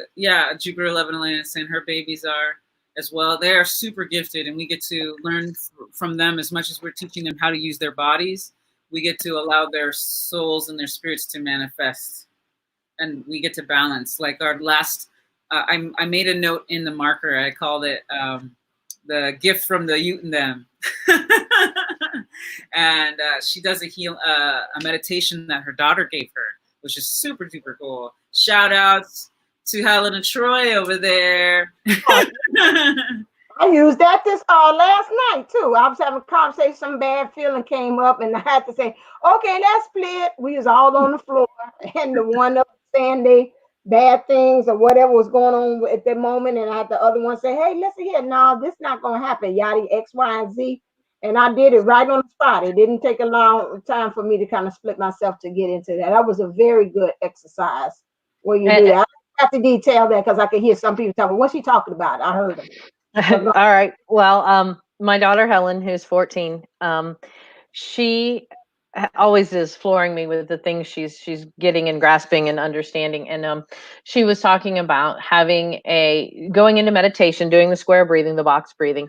Jupiter 11 is saying her babies are as well. They are super gifted, and we get to learn from them as much as we're teaching them how to use their bodies. We get to allow their souls and their spirits to manifest, and we get to balance. Like our last, I made a note in the marker. I called it the gift from the Ute and them. And she does a meditation that her daughter gave her, which is super duper cool. Shout outs to Helen and Troy over there. I used that this last night too. I was having a conversation, some bad feeling came up, and I had to say, okay, let's split. We was all on the floor, and the one up saying they bad things or whatever was going on at that moment, and I had the other one say, hey, listen here, no, this not gonna happen, yada, X, Y, and Z. And I did it right on the spot. It didn't take a long time for me to kind of split myself to get into that. That was a very good exercise where you do that. I don't have to detail that because I could hear some people talking. What's she talking about? I heard them. All right. Well, my daughter Helen, who's 14, she always is flooring me with the things she's getting and grasping and understanding. And she was talking about going into meditation, doing the square breathing, the box breathing,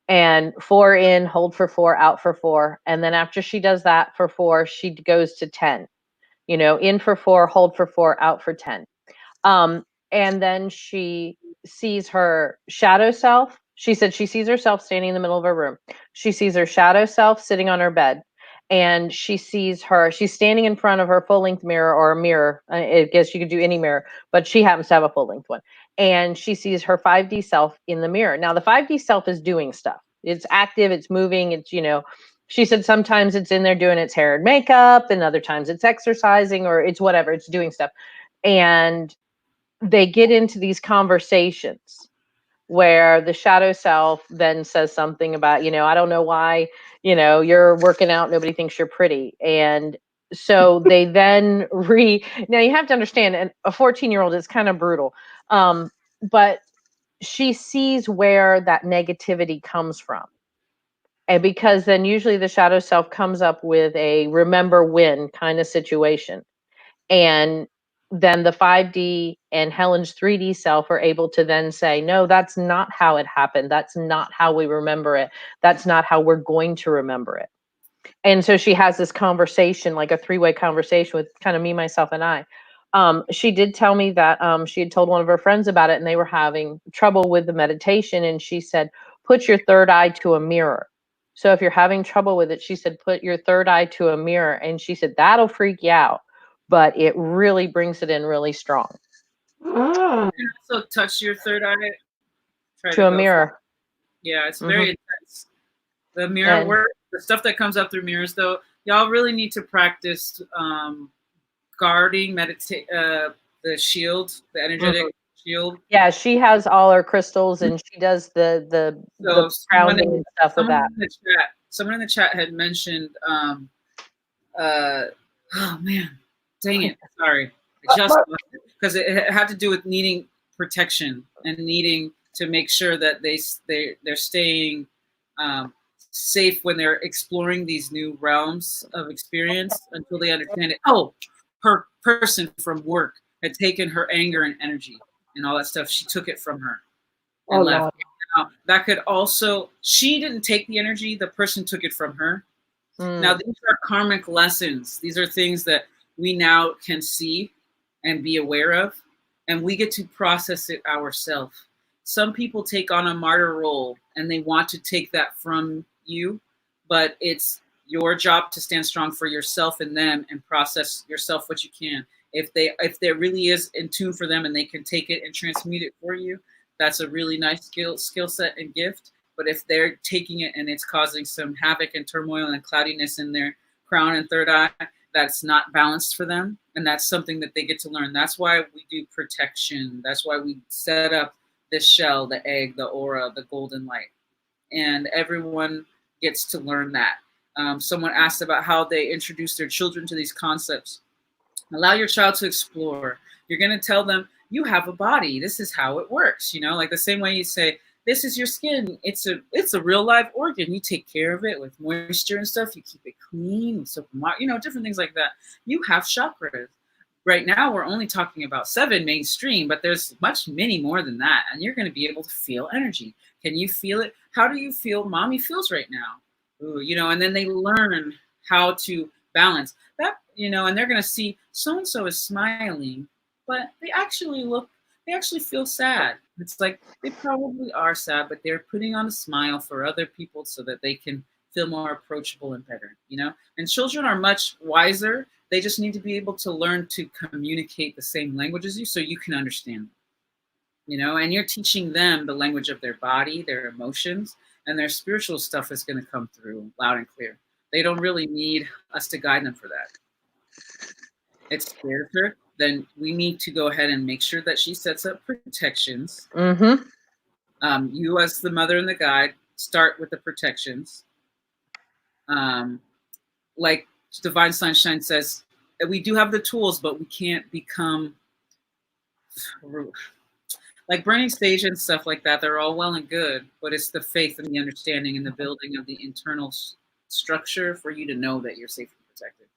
and 4 in, hold for 4, out for 4. And then after she does that for 4, she goes to 10. In for 4, hold for 4, out for 10. And then she sees her shadow self. She said she sees herself standing in the middle of her room. She sees her shadow self sitting on her bed. And she's standing in front of her full length mirror, or a mirror. I guess you could do any mirror, but she happens to have a full length one. And she sees her 5D self in the mirror. Now, the 5D self is doing stuff. It's active, it's moving, she said sometimes it's in there doing its hair and makeup, and other times it's exercising, or it's whatever, it's doing stuff. And they get into these conversations where the shadow self then says something about, I don't know why, you're working out, nobody thinks you're pretty. And so they then now you have to understand, a 14-year-old is kind of brutal. But she sees where that negativity comes from. And because then usually the shadow self comes up with a remember when kind of situation. And then the 5D and Helen's 3D self are able to then say, no, that's not how it happened. That's not how we remember it. That's not how we're going to remember it. And so she has this conversation, like a 3-way conversation with kind of me, myself, and I. She did tell me that she had told one of her friends about it, and they were having trouble with the meditation. And she said, put your third eye to a mirror. So if you're having trouble with it, she said, put your third eye to a mirror. And she said, that'll freak you out, but it really brings it in really strong. So touch your third eye. Try to a mirror. Yeah, it's very intense. The mirror work, the stuff that comes up through mirrors, though, y'all really need to practice guarding, the shield, the energetic shield. Yeah, she has all her crystals, and she does the grounding and stuff with that. Someone in the chat had mentioned, oh man, dang it, sorry, because it had to do with needing protection and needing to make sure that they're staying safe when they're exploring these new realms of experience until they understand it. Oh, her person from work had taken her anger and energy and all that stuff. She took it from her and left. Now, that could also, she didn't take the energy, the person took it from her. Now, these are karmic lessons. These are things that we now can see and be aware of, and we get to process it ourselves. Some people take on a martyr role and they want to take that from you, but it's your job to stand strong for yourself and them and process yourself what you can. If there really is in tune for them and they can take it and transmute it for you, that's a really nice skill set and gift. But if they're taking it and it's causing some havoc and turmoil and cloudiness in their crown and third eye, that's not balanced for them. And that's something that they get to learn. That's why we do protection. That's why we set up this shell, the egg, the aura, the golden light. And everyone gets to learn that. Someone asked about how they introduce their children to these concepts. Allow your child to explore. You're going to tell them, you have a body. This is how it works. Like the same way you say, this is your skin. It's a real live organ. You take care of it with moisture and stuff. You keep it clean, soap and water, different things like that. You have chakras. Right now, we're only talking about 7 mainstream, but there's many more than that. And you're going to be able to feel energy. Can you feel it? How do you feel mommy feels right now? Ooh, and then they learn how to balance that, and they're going to see so-and-so is smiling, but they actually feel sad. It's like they probably are sad, but they're putting on a smile for other people so that they can feel more approachable and better, And children are much wiser. They just need to be able to learn to communicate the same language as you so you can understand them, and you're teaching them the language of their body, their emotions, and their spiritual stuff is going to come through loud and clear. They don't really need us to guide them for that. It scares her. Then we need to go ahead and make sure that she sets up protections. You as the mother and the guide, start with the protections. Like Divine Sunshine says, we do have the tools, but we can't become like Burning Stage and stuff like that. They're all well and good, but it's the faith and the understanding and the building of the internal structure for you to know that you're safe and protected.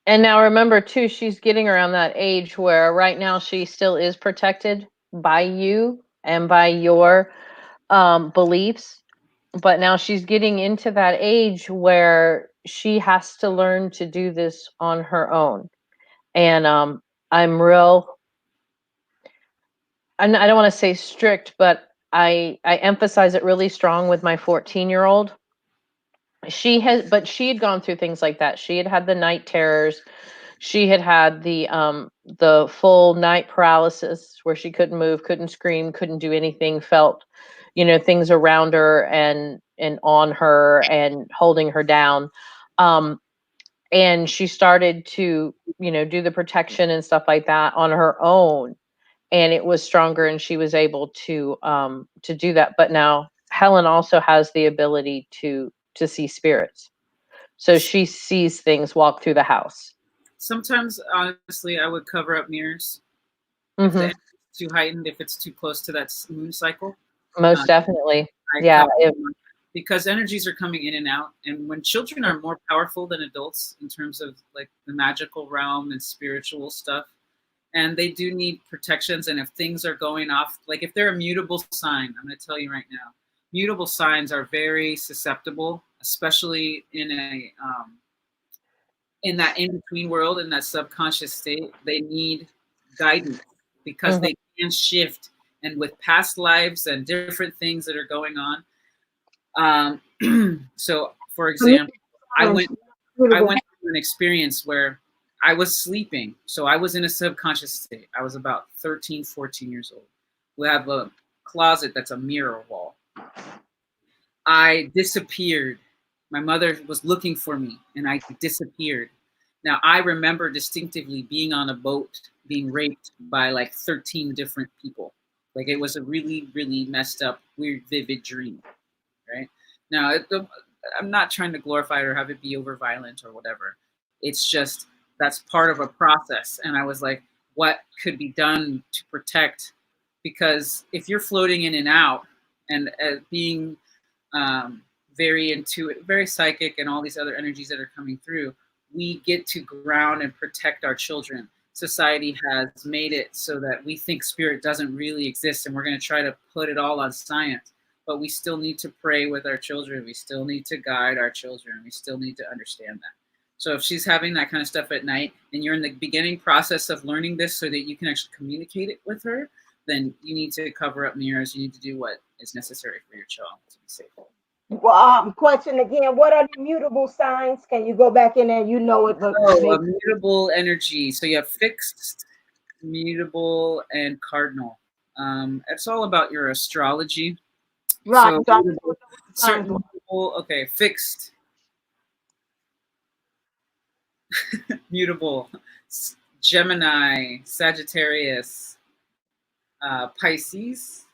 And now remember too, she's getting around that age where right now she still is protected by you and by your beliefs. But now she's getting into that age where she has to learn to do this on her own. And I don't want to say strict, but I emphasize it really strong with my 14-year-old. She had gone through things like that. She had had the night terrors. She had had the full night paralysis where she couldn't move, couldn't scream, couldn't do anything, felt, things around her and on her and holding her down. And she started to, do the protection and stuff like that on her own. And it was stronger and she was able to do that. But now Helen also has the ability to see spirits. So she sees things walk through the house. Sometimes, honestly, I would cover up mirrors. Mm-hmm. If the energy is too heightened, if it's too close to that moon cycle. Most definitely. Because energies are coming in and out. And when children are more powerful than adults in terms of like the magical realm and spiritual stuff, and they do need protections. And if things are going off, like if they're a mutable sign, I'm going to tell you right now, mutable signs are very susceptible, especially in that in-between world, in that subconscious state. They need guidance because they can shift. And with past lives and different things that are going on. So, for example, I went through an experience where I was sleeping. So I was in a subconscious state. I was about 13, 14 years old. We have a closet that's a mirror wall. I disappeared. My mother was looking for me and I disappeared. Now I remember distinctively being on a boat, being raped by like 13 different people. Like it was a really, really messed up, weird, vivid dream, right? Now, I'm not trying to glorify it or have it be over violent or whatever. It's just that's part of a process. And I was like, what could be done to protect? Because if you're floating in and out and being very intuitive, very psychic, and all these other energies that are coming through, we get to ground and protect our children. Society has made it so that we think spirit doesn't really exist and we're going to try to put it all on science. But we still need to pray with our children. We still need to guide our children. We still need to understand that. So if she's having that kind of stuff at night and you're in the beginning process of learning this so that you can actually communicate it with her, then you need to cover up mirrors. You need to do what is necessary for your child to be safe. Question again, what are the mutable signs? Can you go back in there? You know it. But a mutable energy. So you have fixed, mutable, and cardinal. It's all about your astrology. Right. So certain people, okay, fixed, mutable, Gemini, Sagittarius, Pisces,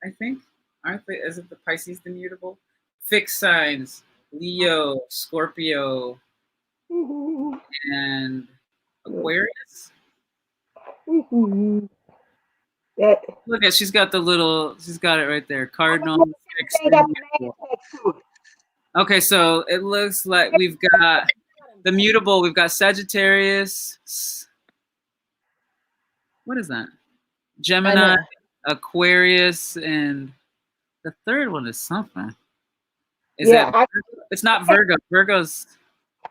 I think. Aren't they? Is it the Pisces the mutable? Fixed signs, Leo, Scorpio, and Aquarius. Look at, she's got it right there. Cardinal. Fixed, okay, so it looks like we've got the mutable. We've got Sagittarius. What is that? Gemini, Aquarius, and the third one is something. Is that? It's not Virgo. Virgo's.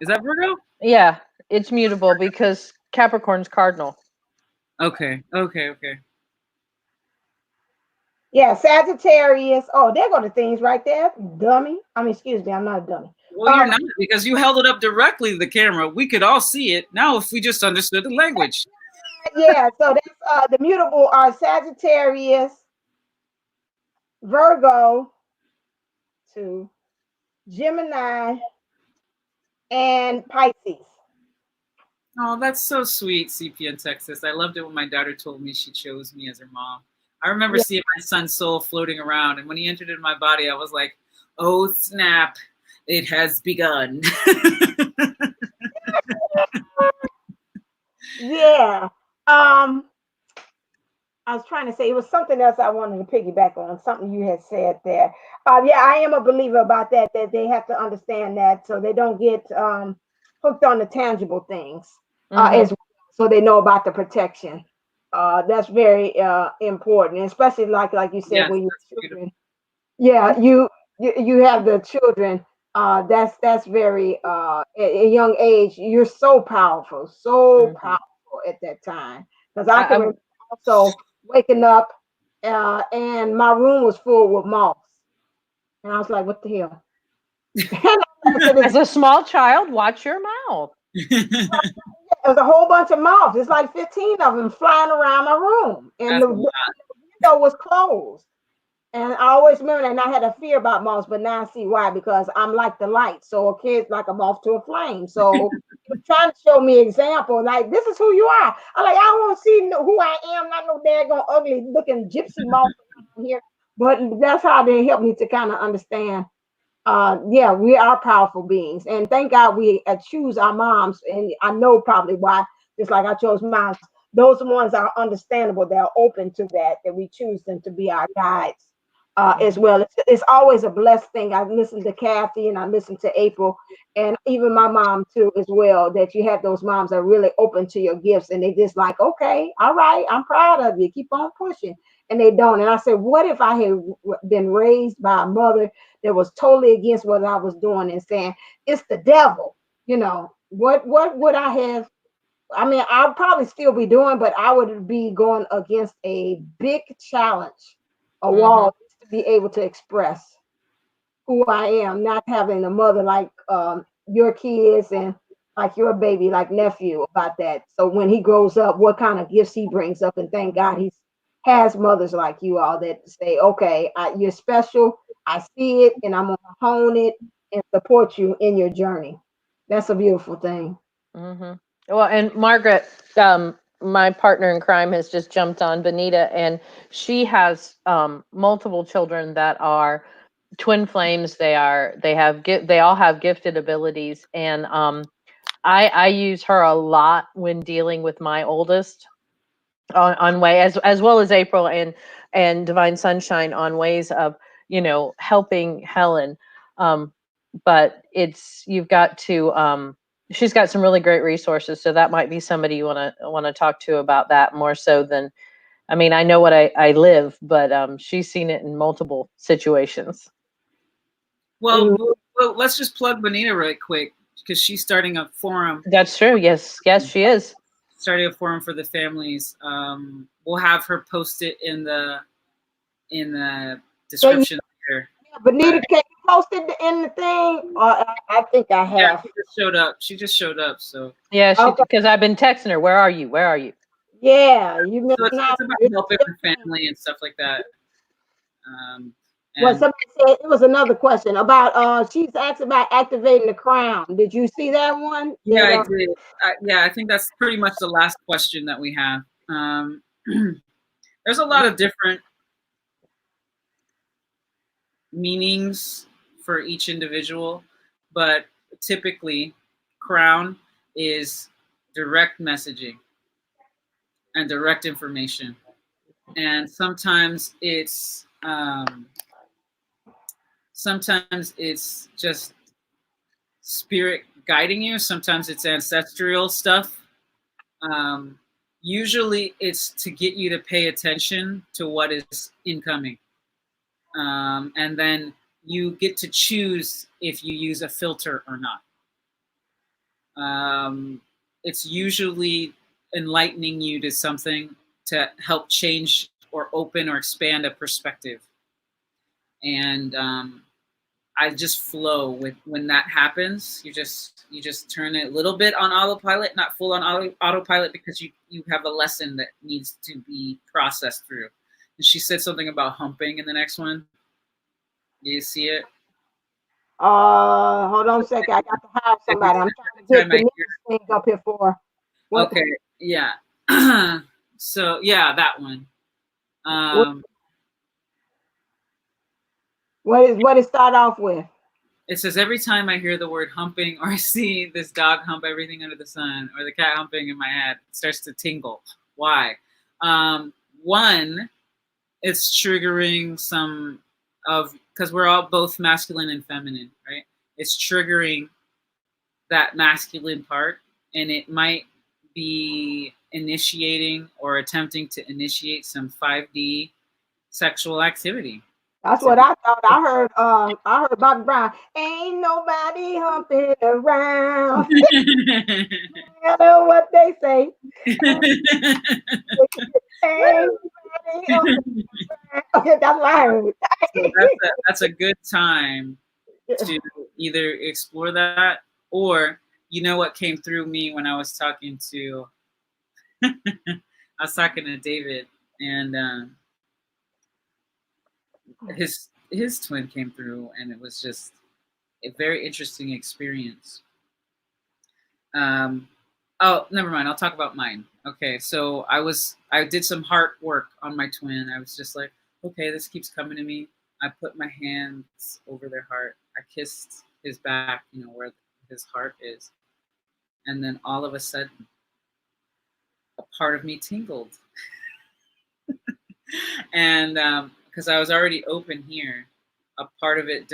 Is that Virgo? Yeah, it's mutable because Capricorn's cardinal. Okay. Yeah, Sagittarius. Oh, there go the things right there. Dummy. I mean, excuse me, I'm not a dummy. Well, you're not, because you held it up directly to the camera. We could all see it. Now, if we just understood the language. Yeah, so that's the mutable are Sagittarius, Virgo, 2, Gemini, and Pisces. Oh, that's so sweet, CP in Texas. I loved it when my daughter told me she chose me as her mom. I remember seeing my son's soul floating around, and when he entered in my body, I was like, oh, snap. It has begun. Yeah. I was trying to say it was something else I wanted to piggyback on, something you had said there. Yeah, I am a believer about that, that they have to understand that so they don't get hooked on the tangible things as well, so they know about the protection. That's very important, especially like you said, Yes, when you're that's beautiful. children. Yeah, you have the children. That's very at a young age. You're so powerful, so powerful at that time. Because I can remember also waking up, and my room was full with moths, and I was like, "What the hell?" And I never said As a small child, watch your mouth. it was a whole bunch of moths. It's like 15 of them flying around my room, and That's the a lot. window was closed. And I always remember that, and I had a fear about moths, but now I see why, because I'm like the light. So a kid's like a moth to a flame. So he was trying to show me example, like, this is who you are. I'm like, I don't want to see who I am, not no daggone ugly looking gypsy moth around here. But that's how they helped me to kind of understand. Yeah, we are powerful beings, and thank God we choose our moms. And I know probably why, just like I chose mine. Those ones are understandable. They're open to that. That we choose them to be our guides as well. It's always a blessed thing. I listened to Kathy and I listened to April and even my mom too as well. That you have those moms that are really open to your gifts and they just like, okay, all right, I'm proud of you. Keep on pushing. And they don't. And I said, what if I had been raised by a mother that was totally against what I was doing and saying it's the devil? You know, what would I have? I mean, I'll probably still be doing, but I would be going against a big challenge, a wall to be able to express who I am, not having a mother like your kids and like your baby, like nephew about that. So when he grows up, what kind of gifts he brings up, and thank God he's has mothers like you all that say, okay, you're special. I see it, and I'm gonna hone it and support you in your journey. That's a beautiful thing. Well, and Margaret, my partner in crime, has just jumped on Benita, and she has multiple children that are twin flames. They all have gifted abilities, and I use her a lot when dealing with my oldest on way, as well as April and Divine Sunshine, on ways of helping Helen. Um, but you've got to she's got some really great resources, so that might be somebody you want to talk to about that more so than, I mean, I know what I live, but she's seen it in multiple situations. Well, let's just plug Bonita right quick because she's starting a forum. That's true. Yes, she is starting a forum for the families. We'll have her post it in the description here. Bonita, can you post it in the thing? I think I have. Yeah, she just showed up. She just showed up. So yeah, because I've been texting her. Where are you? Where are you? Yeah, you so it's about helping her family and stuff like that. Well, somebody said it was another question about she's asked about activating the crown. Did you see that one? Yeah, I did. I think that's pretty much the last question that we have. There's a lot of different meanings for each individual, but typically crown is direct messaging and direct information, and sometimes it's just spirit guiding you, sometimes it's ancestral stuff. Usually it's to get you to pay attention to what is incoming, and then you get to choose if you use a filter or not. It's usually enlightening you to something to help change or open or expand a perspective. And I just flow with when that happens. You just turn it a little bit on autopilot, not full on autopilot, because you have a lesson that needs to be processed through. And she said something about humping in the next one. Do you see it? Hold on a second. I got to hire somebody. I'm trying to get the thing up here for. Okay. Yeah. So yeah, that one. What it start off with? It says every time I hear the word humping or I see this dog hump everything under the sun or the cat humping in my head, it starts to tingle. Why? One, it's triggering some of, because we're all both masculine and feminine, right? It's triggering that masculine part, and it might be initiating or attempting to initiate some 5D sexual activity. That's what I thought. I heard Bobby Brown. Ain't nobody humping around. I know what they say. Ain't nobody humping around. Okay, that's what I heard. So that's a good time to either explore that, or you know what came through me when I was talking to David, and his twin came through, and it was just a very interesting experience. Oh, never mind. I'll talk about mine. Okay, so I did some heart work on my twin. I was just like, okay, this keeps coming to me. I put my hands over their heart. I kissed his back, where his heart is. And then all of a sudden, a part of me tingled. And because I was already open here, a part of it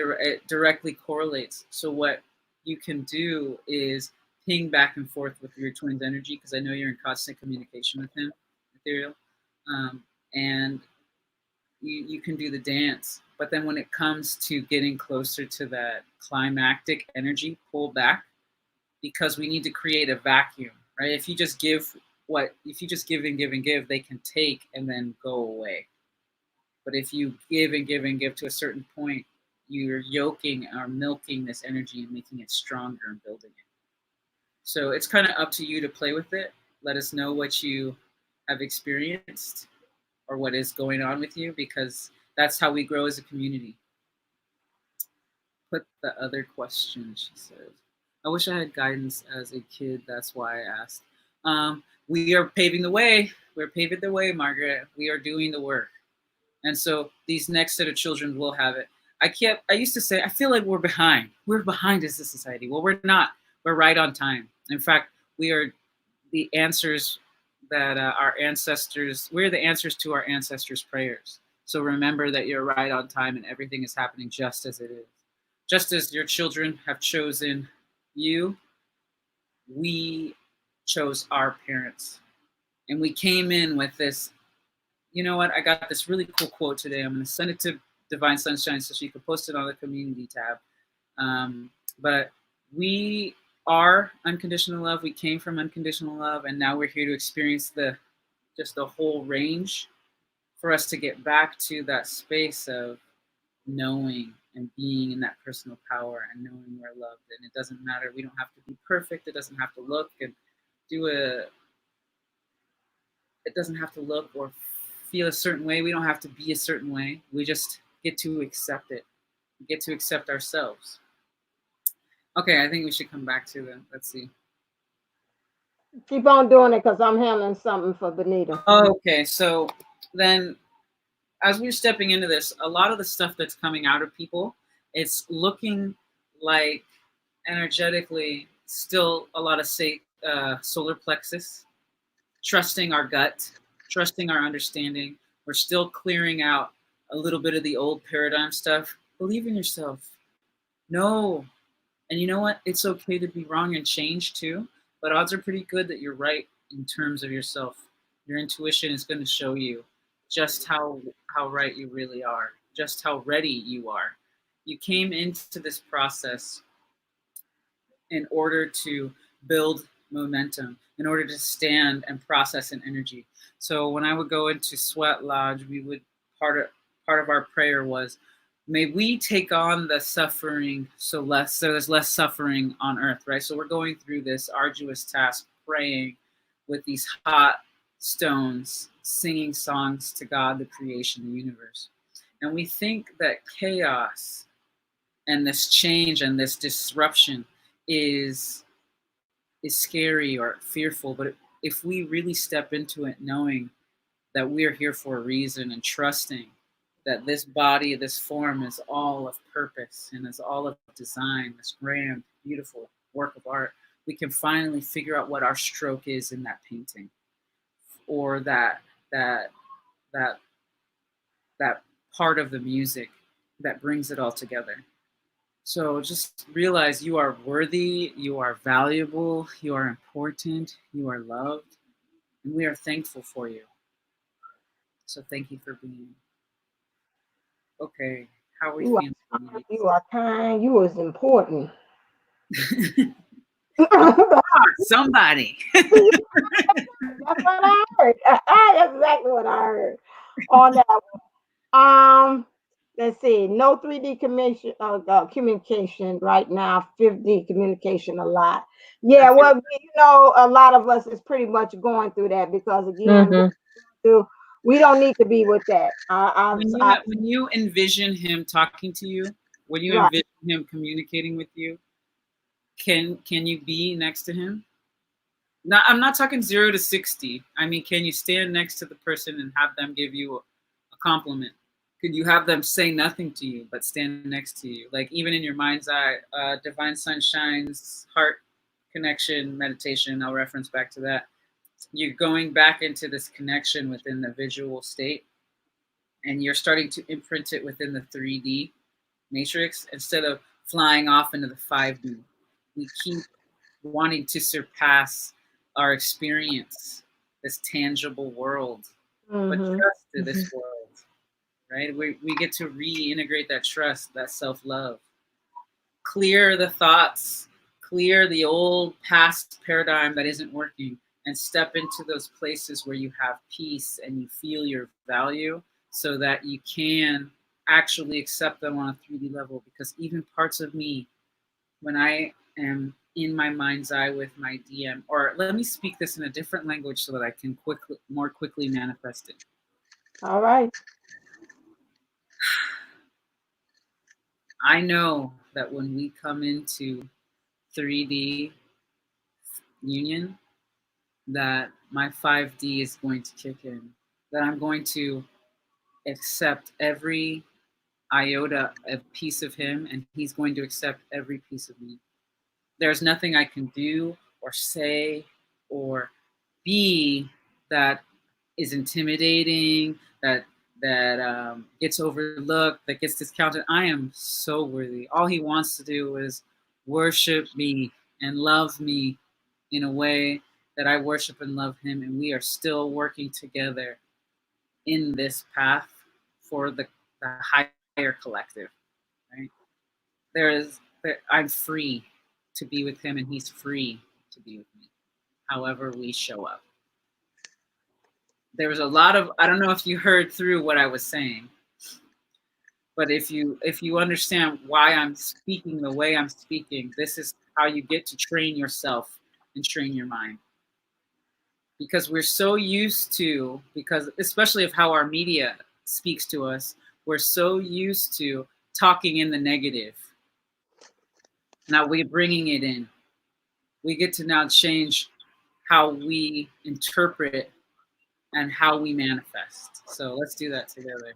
directly correlates. So what you can do is ping back and forth with your twin's energy, because I know you're in constant communication with him, Ethereal. And you can do the dance. But then when it comes to getting closer to that climactic energy, pull back, because we need to create a vacuum, right? If you just give and give, they can take and then go away. But if you give and give and give to a certain point, you're yoking or milking this energy and making it stronger and building it. So it's kind of up to you to play with it. Let us know what you have experienced or what is going on with you, because that's how we grow as a community. Put the other question, she says. I wish I had guidance as a kid. That's why I asked. We are paving the way. We're paving the way, Margaret. We are doing the work. And so these next set of children will have it. I used to say, I feel like we're behind. We're behind as a society. Well, we're not. We're right on time. In fact, we are the answers that we're the answers to our ancestors' prayers. So remember that you're right on time and everything is happening just as it is. Just as your children have chosen you, we chose our parents. And we came in with this, you know what, I got this really cool quote today. I'm going to send it to Divine Sunshine so she can post it on the community tab. But we are unconditional love. We came from unconditional love, and now we're here to experience the whole range for us to get back to that space of knowing and being in that personal power and knowing we're loved. And it doesn't matter. We don't have to be perfect. It doesn't have to look and it doesn't have to look or feel a certain way. We don't have to be a certain way. We just get to accept it. We get to accept ourselves. Okay, I think we should come back to them. Let's see. Keep on doing it, because I'm handling something for Benita. Okay, so then as we're stepping into this, a lot of the stuff that's coming out of people, it's looking like energetically still a lot of solar plexus, trusting our gut, trusting our understanding. We're still clearing out a little bit of the old paradigm stuff. Believe in yourself. No. And you know what? It's okay to be wrong and change too, but odds are pretty good that you're right in terms of yourself. Your intuition is going to show you just how right you really are, just how ready you are. You came into this process in order to build momentum, in order to stand and process an energy. So when I would go into Sweat Lodge, part of our prayer was, may we take on the suffering so there's less suffering on earth, right? So we're going through this arduous task, praying with these hot stones, singing songs to God, the creation, the universe. And we think that chaos and this change and this disruption is scary or fearful. But if we really step into it knowing that we're here for a reason and trusting that this body, this form is all of purpose and is all of design, this grand, beautiful work of art, we can finally figure out what our stroke is in that painting, or that that that part of the music that brings it all together. So just realize you are worthy, you are valuable, you are important, you are loved, and we are thankful for you. So thank you for being. Okay, how are we You are feeling? kind, you are kind, you is important. Oh, That's somebody. what I heard. That's exactly what I heard on that one. Let's see. No 3D communication right now. 5D communication a lot. I Yeah, feel well, a lot of us is pretty much going through that because again, Mm-hmm. we don't need to be with that. when you envision him talking to you, when you Right. envision him communicating with you, can you be next to him? Not, I'm not talking 0 to 60. I mean, can you stand next to the person and have them give you a compliment? Could you have them say nothing to you but stand next to you? Like even in your mind's eye, divine sunshine's heart connection meditation. I'll reference back to that. You're going back into this connection within the visual state, and you're starting to imprint it within the 3D matrix instead of flying off into the 5D. We keep wanting to surpass our experience, this tangible world, but Mm-hmm. trust to this world, right? We get to reintegrate that trust, that self-love. Clear the thoughts, clear the old past paradigm that isn't working, and step into those places where you have peace and you feel your value so that you can actually accept them on a 3D level. Because even parts of me, when I am in my mind's eye with my DM, or let me speak this in a different language so that I can more quickly manifest it. All right. I know that when we come into 3D union, that my 5D is going to kick in, that I'm going to accept every iota of piece of him, and he's going to accept every piece of me. There's nothing I can do or say or be that is intimidating, that gets overlooked, that gets discounted. I am so worthy. All he wants to do is worship me and love me in a way that I worship and love him, and we are still working together in this path for the higher collective. Right? I'm free to be with him, and he's free to be with me. However we show up. There was a lot of, I don't know if you heard through what I was saying, but if you understand why I'm speaking the way I'm speaking, this is how you get to train yourself and train your mind. Because we're so used to, because especially of how our media speaks to us, we're so used to talking in the negative. Now we're bringing it in. We get to now change how we interpret and how we manifest. So let's do that together.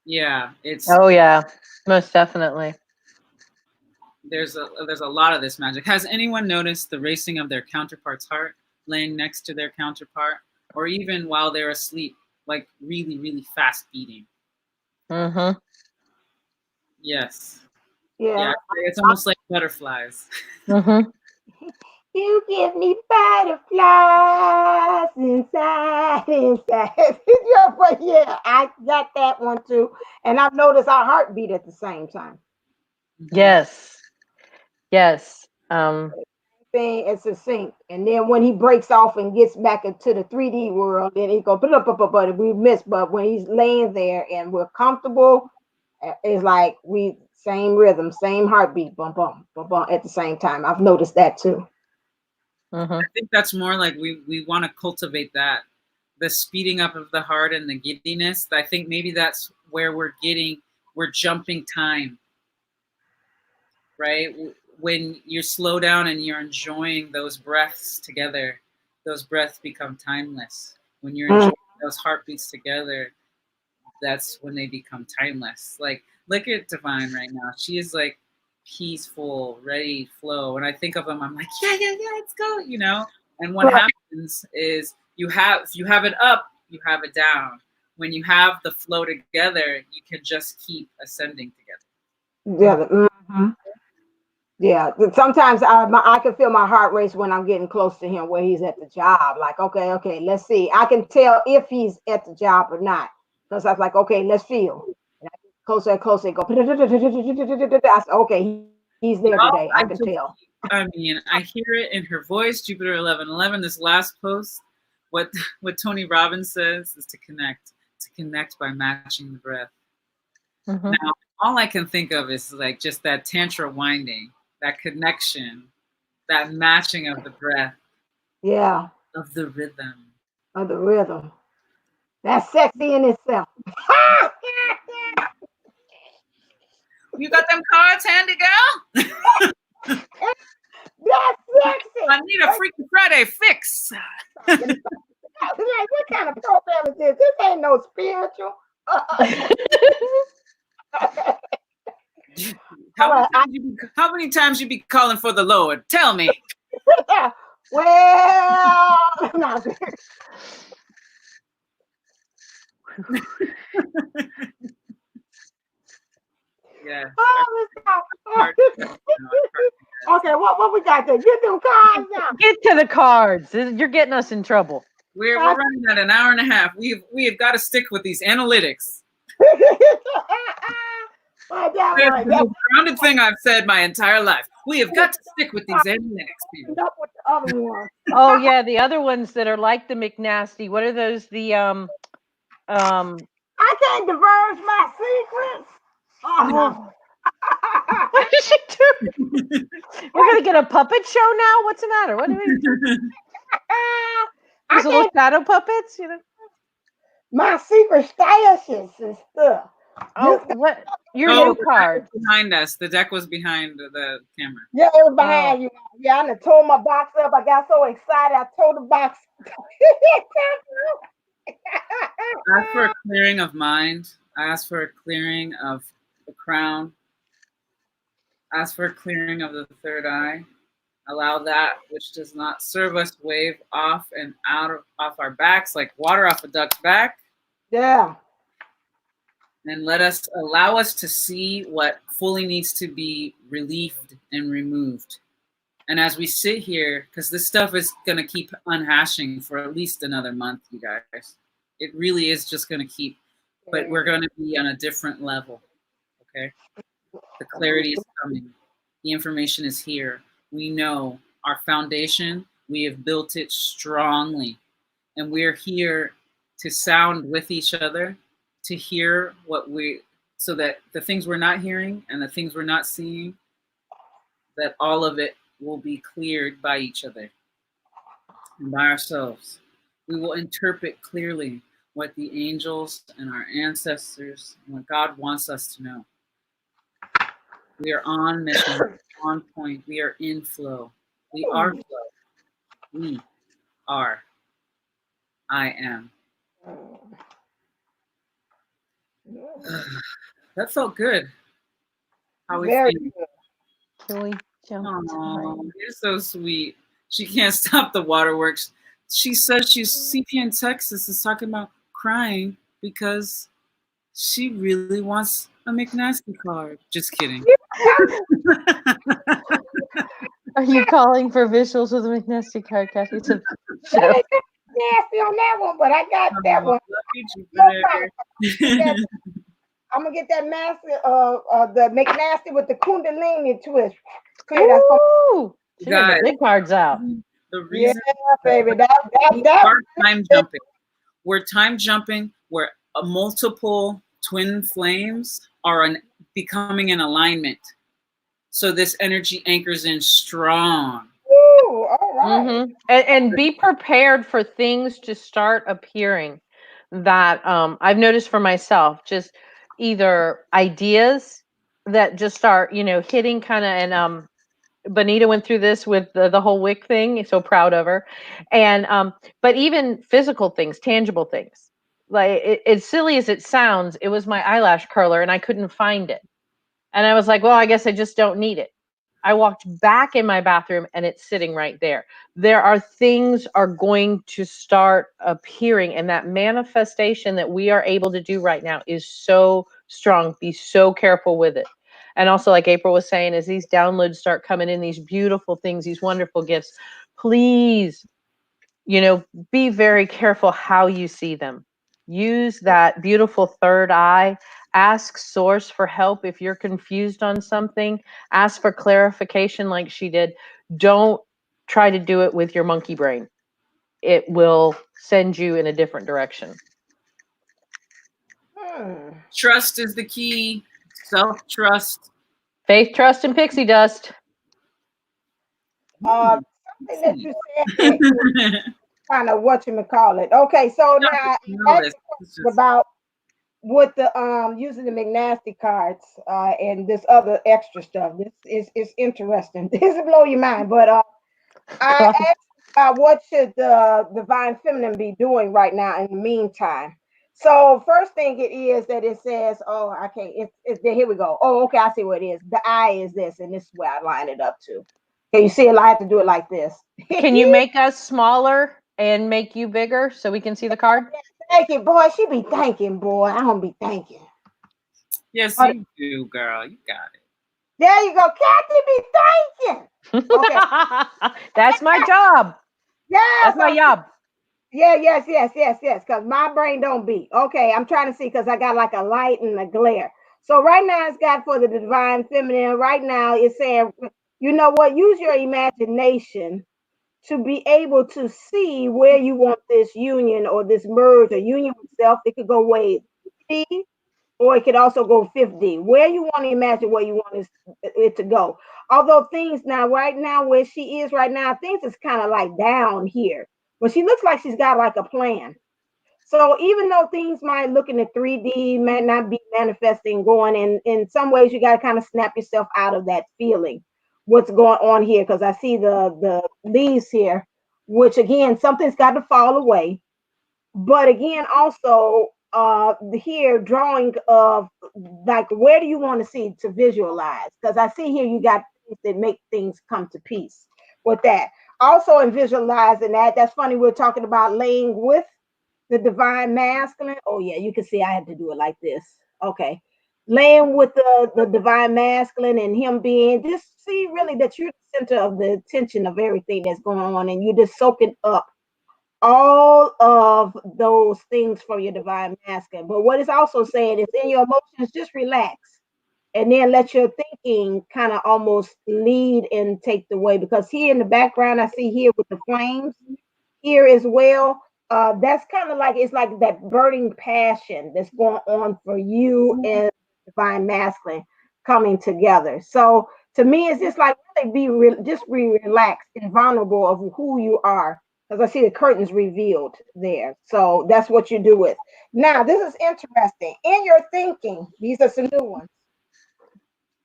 Yeah, Oh yeah, most definitely. there's a lot of this magic. Has anyone noticed the racing of their counterpart's heart, laying next to their counterpart, or even while they're asleep, like really, really fast beating? Mm-hmm. Yes. Yeah, Yeah. it's almost like butterflies. Mm-hmm. You give me butterflies inside. Yeah, but yeah, I got that one too. And I've noticed our heartbeat at the same time. Mhm. Yes. Yes. Thing it's a sync. And then when he breaks off and gets back into the 3D world, then he goes, but we miss. But when he's laying there and we're comfortable, it's like we same rhythm, same heartbeat, bum bum bum bum at the same time. I've noticed that too. Mm-hmm. I think that's more like we want to cultivate that, the speeding up of the heart and the giddiness. I think maybe that's where we're jumping time, right? when you slow down and you're enjoying those breaths together, those breaths become timeless. When you're enjoying those heartbeats together, that's when they become timeless. Like, look at Divine right now. She is like peaceful, ready, flow. When I think of them, I'm like, yeah, let's go, you know? And what happens is you have it up, you have it down. When you have the flow together, you can just keep ascending together. Yeah. Yeah. Sometimes I can feel my heart race when I'm getting close to him where he's at the job. Like, okay, let's see. I can tell if he's at the job or not. Because I was like, okay, let's feel. And I get closer and closer. Go. I said, okay, he's there today. I can tell. I mean, I hear it in her voice. Jupiter 11:11. This last post, what Tony Robbins says is to connect by matching the breath. Now, all I can think of is like just that tantra winding, that connection, that matching of the breath. Yeah. Of the rhythm. Of the rhythm. That's sexy in itself. You got them cards handy, girl? That's sexy. I need a Freaky Friday fix. Like, what kind of program is this? This ain't no spiritual. How many times you be calling for the Lord? Tell me. Well, no. Yeah. Okay, what we got there? Get them cards now. Get to the cards. You're getting us in trouble. We're running at an hour and a half. We have got to stick with these analytics. That's the most grounded thing I've said my entire life. We have got to stick with these analytics, people. With the other one. Oh yeah, the other ones that are like the McNasty. What are those? The I can't divulge my secrets. Oh. What is she doing? We're gonna get a puppet show now. What's the matter? What are we doing? Those little shadow puppets, you know. My secret stashes and stuff. Oh, what? Your new card behind us. The deck was behind the camera. Yeah, it was behind you. Yeah, I done tore my box up. I got so excited. I tore the box. I asked for a clearing of mind. I asked for a clearing of the crown. I asked for a clearing of the third eye. Allow that which does not serve us wave off and off our backs like water off a duck's back. Yeah. And allow us to see what fully needs to be relieved and removed. And as we sit here, because this stuff is going to keep unhashing for at least another month, you guys. It really is just going to keep, but we're going to be on a different level, okay? The clarity is coming. The information is here. We know our foundation, we have built it strongly. And we're here to sound with each other, to hear so that the things we're not hearing and the things we're not seeing, that all of it will be cleared by each other and by ourselves. We will interpret clearly what the angels and our ancestors and what God wants us to know. We are on mission, on point. We are in flow. We are flow. We are. I am. That felt good. How we feeling? Can we jump? Oh, you're so sweet. She can't stop the waterworks. She says she's CP in Texas is talking about crying because she really wants a McNasty card. Just kidding. Are you calling for visuals with a McNasty card, Kathy? It's a show. Nasty on that one, but I got that one. I'm gonna get that master the McNasty with the Kundalini twist. Ooh, she got the big cards out. The reason, baby, that time jumping. We're time jumping. Where multiple twin flames are becoming in alignment. So this energy anchors in strong. Ooh, all right. Mm-hmm. And be prepared for things to start appearing that I've noticed for myself, just either ideas that just start, hitting kind of, and Bonita went through this with the whole wick thing. So proud of her. And but even physical things, tangible things. Like as silly as it sounds, it was my eyelash curler and I couldn't find it. And I was like, well, I guess I just don't need it. I walked back in my bathroom and it's sitting right there. There are things are going to start appearing, and that manifestation that we are able to do right now is so strong. Be so careful with it. And also, like April was saying, as these downloads start coming in, these beautiful things, these wonderful gifts, please, be very careful how you see them. Use that beautiful third eye. Ask source for help if you're confused on something. Ask for clarification like she did. Don't try to do it with your monkey brain. It will send you in a different direction. Trust is the key. Self-trust. Faith, trust, and pixie dust. Something that you said kind of whatchamacallit. Okay, so now I asked about with the using the McNasty cards and this other extra stuff. This is interesting. This will blow your mind. But I asked about what should the divine feminine be doing right now in the meantime. So first thing it is that it says, oh, I can't. It's here we go. Oh, okay, I see what it is. The eye is this, and this is where I line it up to. Okay, you see it? I have to do it like this. Can you make us smaller and make you bigger so we can see the card? Thank you, boy. She be thanking, boy. I don't be thanking. Yes, you do, girl. You got it. There you go. Kathy be thanking. Okay. That's my job. Yeah. That's my job. Yeah, yes. Because my brain don't beat. Okay, I'm trying to see because I got like a light and a glare. So right now it's got for the divine feminine. Right now it's saying, you know what? Use your imagination to be able to see where you want this union or this merge or union with self. It could go way D, or it could also go 50. Where you want to imagine where you want it to go. Although things now, right now, where she is right now, things is kind of like down here. But she looks like she's got like a plan. So even though things might look in the 3D, might not be manifesting, going in some ways, you got to kind of snap yourself out of that feeling. What's going on here? Because I see the leaves here, which again, something's got to fall away. But again, also here drawing of like where do you want to see to visualize? Because I see here you got things that make things come to peace with that. Also in visualizing that, that's funny. We're talking about laying with the divine masculine. Oh yeah, you can see I had to do it like this. Okay. Laying with the divine masculine and him being just see really that you're the center of the attention of everything that's going on and you're just soaking up all of those things from your divine masculine. But what it's also saying is in your emotions, just relax and then let your thinking kind of almost lead and take the way. Because here in the background, I see here with the flames here as well. That's kind of like it's like that burning passion that's going on for you and divine masculine coming together. So to me, it's just like really be relaxed and vulnerable of who you are. Because I see the curtains revealed there. So that's what you do with. Now, this is interesting. In your thinking, these are some new ones.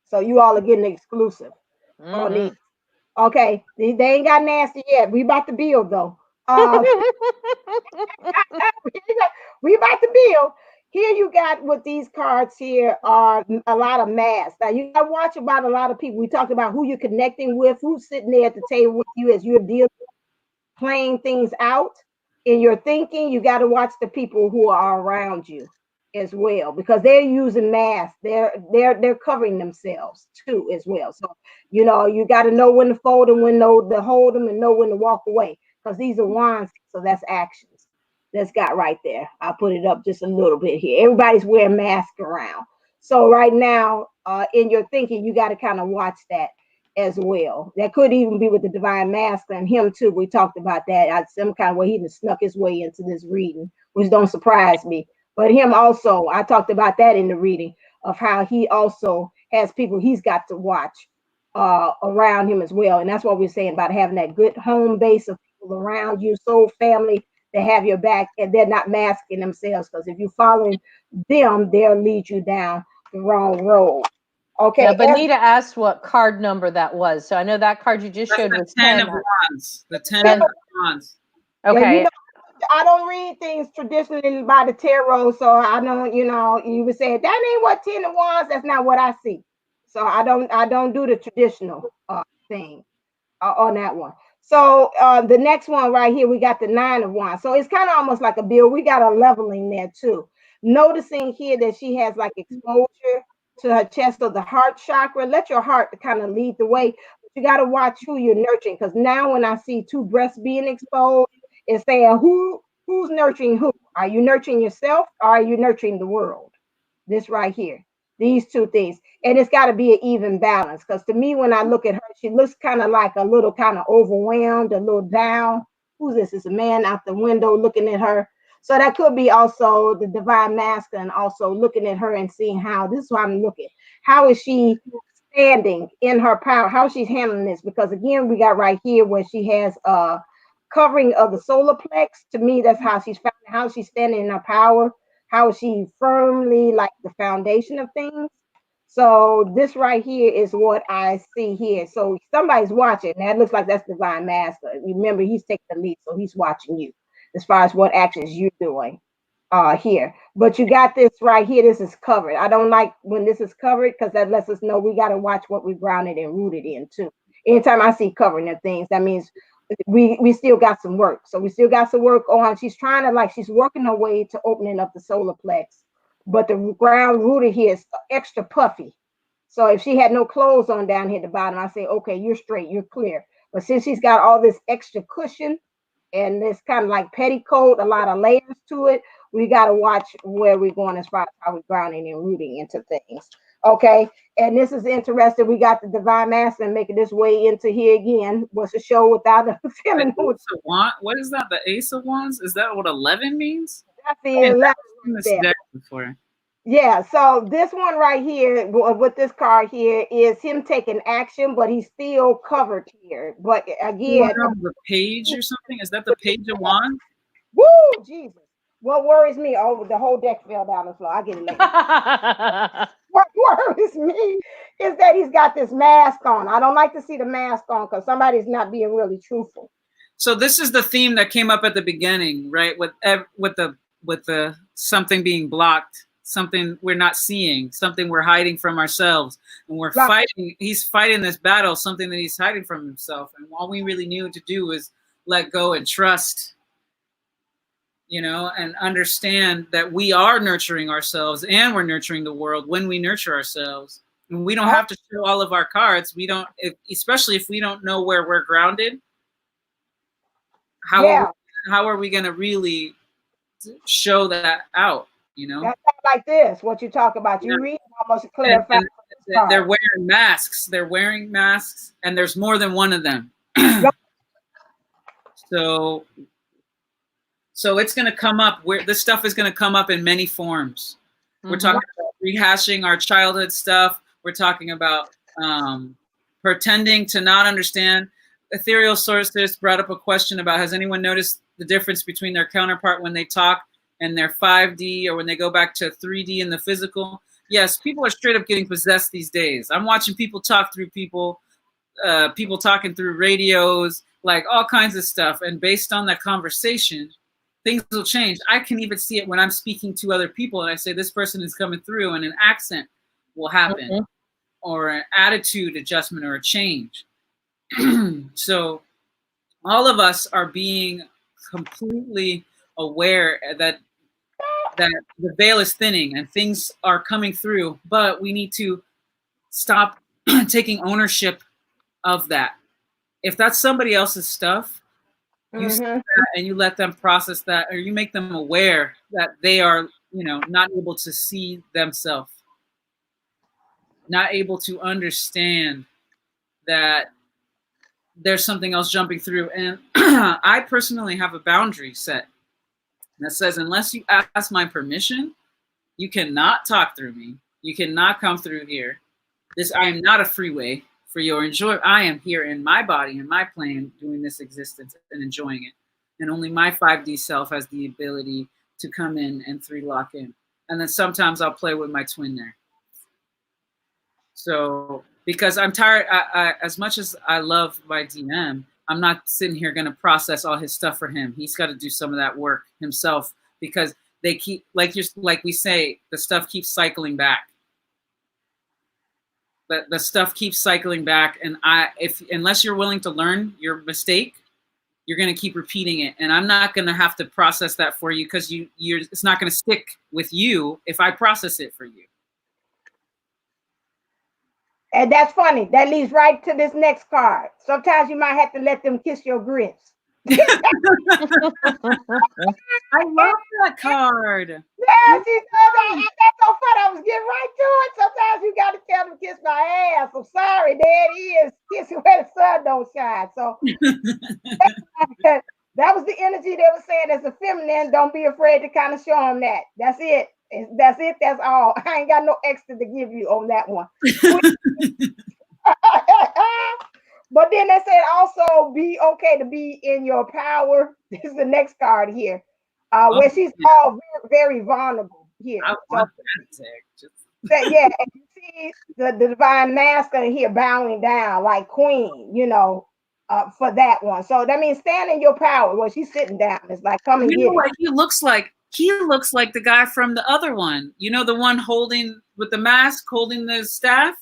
So you all are getting exclusive. Mm-hmm. Okay, they ain't got nasty yet. We about to build though. We about to build. Here you got with these cards here are a lot of masks. Now you gotta watch about a lot of people. We talked about who you're connecting with, who's sitting there at the table with you as you're dealing, playing things out in your thinking. You got to watch the people who are around you as well because they're using masks. They're covering themselves too as well. So you got to know when to fold and when to hold them and know when to walk away because these are wands. So that's actions. That's got right there. I'll put it up just a little bit here. Everybody's wearing masks around. So right now, in your thinking, you got to kind of watch that as well. That could even be with the divine masculine, him too. We talked about that. Some kind of way he snuck his way into this reading, which don't surprise me. But him also, I talked about that in the reading of how he also has people he's got to watch around him as well. And that's what we're saying about having that good home base of people around you, soul family that have your back and they're not masking themselves. Because if you're following them, they'll lead you down the wrong road. Okay. Yeah, but Nita asked what card number that was. So I know that card you just That's showed the was 10 10. of Wands. The 10 of Wands. Yeah, Okay. I don't read things traditionally by the tarot, so I don't, you would say that ain't what 10 of Wands. That's not what I see. So I don't do the traditional thing on that one. So the next one right here, we got the 9 of Wands. So it's kind of almost like a bill. We got a leveling there too. Noticing here that she has like exposure to her chest or the heart chakra. Let your heart kind of lead the way. But you got to watch who you're nurturing, because now when I see 2 breasts being exposed, it's saying who's nurturing who. Are you nurturing yourself, or are you nurturing the world? This right here, these 2 things. And it's got to be an even balance, because to me, when I look at her, she looks kind of like a little kind of overwhelmed, a little down. Who's this? It's a man out the window looking at her. So that could be also the divine masculine, also looking at her and seeing how, this is what I'm looking. How is she standing in her power? How she's handling this? Because again, we got right here where she has covering of the solar plex. To me, that's how she's found, how she's standing in her power, how she firmly like the foundation of things. So this right here is what I see here. So somebody's watching. That looks like that's divine master. Remember, he's taking the lead, so he's watching you as far as what actions you're doing here. But you got this right here. This is covered. I don't like when this is covered, because that lets us know we got to watch what we grounded and rooted in too. Anytime I see covering of things, that means we still got some work. So we still got some work on. She's trying to, like, she's working her way to opening up the solar plex, but the ground rooted here is extra puffy. So if she had no clothes on down here at the bottom, I say, okay, you're straight, you're clear. But since she's got all this extra cushion and this kind of like petticoat, a lot of layers to it, we got to watch where we're going as far as how we're grounding and rooting into things. Okay. And this is interesting. We got the divine masculine making this way into here again. Was a show without a feeling. What is that? The Ace of Wands? Is that what 11 means? That's the 11 right this deck before. Yeah, so this one right here with this card here is him taking action, but he's still covered here. But again, the page or something? Is that the Page of Wands? Woo, Jesus. What worries me, the whole deck fell down the floor. I get it later. What worries me is that he's got this mask on. I don't like to see the mask on, because somebody's not being really truthful. So this is the theme that came up at the beginning, right? With the something being blocked, something we're not seeing, something we're hiding from ourselves, and we're fighting. He's fighting this battle, something that he's hiding from himself, and all we really knew to do is let go and trust, and understand that we are nurturing ourselves and we're nurturing the world when we nurture ourselves. And we don't have to show all of our cards. We don't, especially if we don't know where we're grounded. How are we going to really show that out? That's like this. What you talk about, you read almost clarify. They're wearing masks. They're wearing masks, and there's more than one of them. So it's going to come up. This stuff is going to come up in many forms. We're talking about rehashing our childhood stuff. We're talking about pretending to not understand. Ethereal Sources brought up a question about, has anyone noticed the difference between their counterpart when they talk and their 5D, or when they go back to 3D in the physical? Yes, people are straight up getting possessed these days. I'm watching people talk through people talking through radios, like all kinds of stuff. And based on that conversation, things will change. I can even see it when I'm speaking to other people and I say, this person is coming through, and an accent will happen, or an attitude adjustment or a change. So all of us are being completely aware that the veil is thinning and things are coming through, but we need to stop taking ownership of that. If that's somebody else's stuff, you see that and you let them process that, or you make them aware that they are, not able to see themselves, not able to understand that there's something else jumping through. And I personally have a boundary set that says, unless you ask my permission, you cannot talk through me. You cannot come through here. I am not a freeway for your enjoyment. I am here in my body, in my plane, doing this existence and enjoying it. And only my 5D self has the ability to come in and 3 lock in. And then sometimes I'll play with my twin there. So because I'm tired, as much as I love my DM, I'm not sitting here going to process all his stuff for him. He's got to do some of that work himself because they keep, like we say, the stuff keeps cycling back. But the stuff keeps cycling back, and unless you're willing to learn your mistake, you're going to keep repeating it, and I'm not going to have to process that for you because it's not going to stick with you if I process it for you. And that's funny. That leads right to this next card. Sometimes you might have to let them kiss your grits. I love that card. Yeah, she said that. And that's so funny. I was getting right to it. Sometimes you got to tell them kiss my ass. I'm sorry, there it is. Kiss where the sun don't shine. So that was the energy they were saying as a feminine. Don't be afraid to kind of show them that. That's it. That's it. That's all. I ain't got no extra to give you on that one. But then they said also be okay to be in your power. This is the next card here, where she's all very, very vulnerable here. I want that yeah, and you see the divine masculine here bowing down like queen, for that one. So that means stand in your power. Well, she's sitting down. It's like come and get it. He looks like the guy from the other one. The one holding with the mask, holding the staff.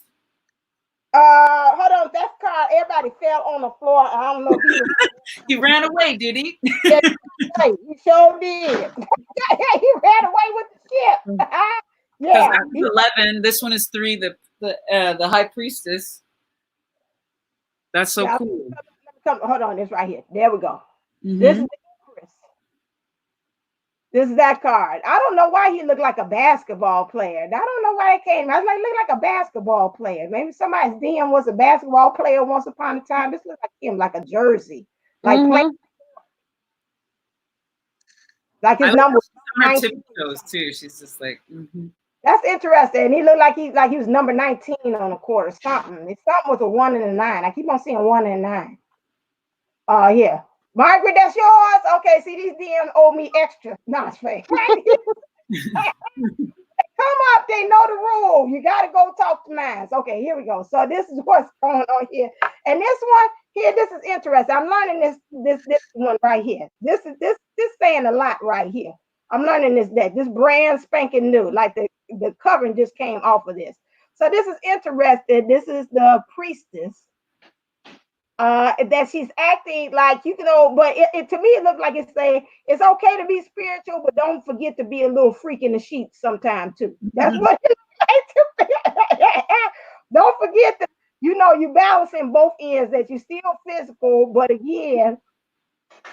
Hold on, that card. Everybody fell on the floor. I don't know if he ran away, did he? Yeah, he sure did. He ran away with the ship. Yeah, that was 11. This one is 3. The high priestess. That's so cool. Hold on, this right here. There we go. Mm-hmm. This is This is that card. I don't know why he looked like a basketball player. I don't know why it came. I was like, look like a basketball player. Maybe somebody's DM was a basketball player once upon a time. This looks like him, like a jersey. Like playing. Like his number was 19 too. She's just like, That's interesting. And he looked like he was number 19 on the court or something. It's something with a 1 and a 9. I keep on seeing 1 and 9. Yeah. Margaret, that's yours. Okay, see, these DMs owe me extra. No, it's fake. Come up, they know the rule. You got to go talk to mines. Okay, here we go. So this is what's going on here. And this one here, this is interesting. I'm learning this one right here. This saying a lot right here. I'm learning this brand spanking new. Like the covering just came off of this. So this is interesting. This is the priestess. That she's acting like, but it to me it looked like it's saying it's okay to be spiritual, but don't forget to be a little freak in the sheets sometime too. That's what it looks like to me. Don't forget that you balancing both ends, that you're still physical, but again,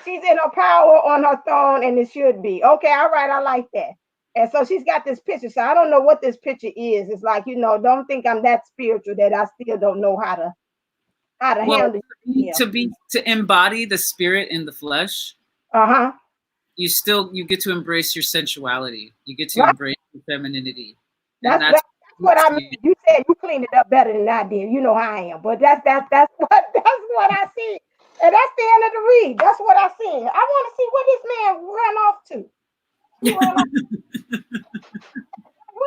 she's in her power on her throne, and it should be okay. All right, I like that. And so she's got this picture. So I don't know what this picture is. It's like, don't think I'm that spiritual that I still don't know how to handle it. To embody the spirit in the flesh. You get to embrace your sensuality. You get to embrace your femininity. That's what I mean. You said you cleaned it up better than I did. You know how I am. But that's what I see. And that's the end of the read. That's what I see. I want to see where this man ran off to. Where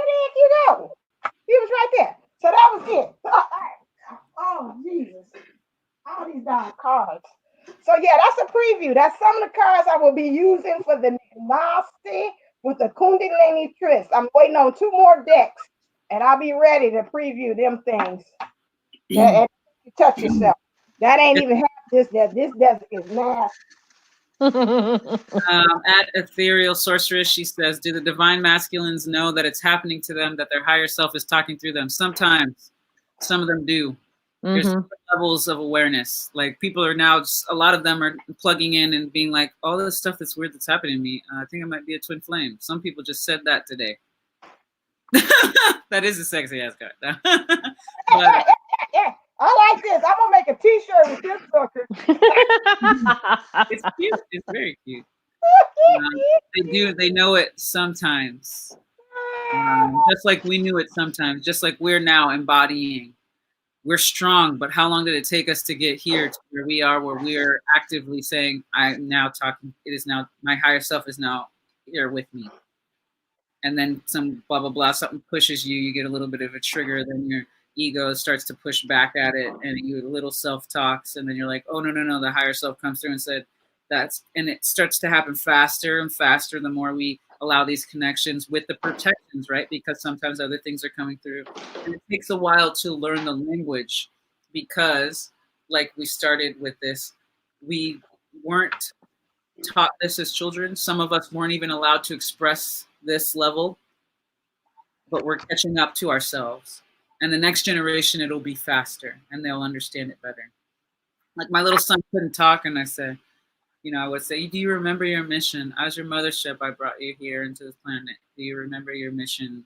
the heck you go? He was right there. So that was it. Oh, Jesus. All these darn cards. So, yeah, that's a preview. That's some of the cards I will be using for the nasty with the Kundalini Tris. I'm waiting on 2 more decks, and I'll be ready to preview them things. And you touch yourself. That ain't even half this deck. This deck is nasty. At Ethereal Sorceress, she says, do the divine masculines know that it's happening to them, that their higher self is talking through them? Sometimes. Some of them do. There's levels of awareness. Like people are now, a lot of them are plugging in and being like, all this stuff that's weird that's happening to me, I think I might be a twin flame. Some people just said that today. That is a sexy ass card. But, I like this. I'm gonna make a t-shirt with this sucker. It's cute. It's very cute. They know it sometimes. Just like we knew it sometimes. Just like we're now embodying. We're strong, but how long did it take us to get here to where we are, where we're actively saying, I'm now talking, it is now, my higher self is now here with me. And then some blah, blah, blah, something pushes you, you get a little bit of a trigger, then ego starts to push back at it, and you little self talks, and then you're like, oh no, the higher self comes through and said and it starts to happen faster and faster the more we allow these connections with the protections, right? Because sometimes other things are coming through, and it takes a while to learn the language, because like we started with this, we weren't taught this as children. Some of us weren't even allowed to express this level, but we're catching up to ourselves. And the next generation, it'll be faster and they'll understand it better. Like my little son couldn't talk, and I said, I would say, do you remember your mission? As your mothership, I brought you here into this planet. Do you remember your mission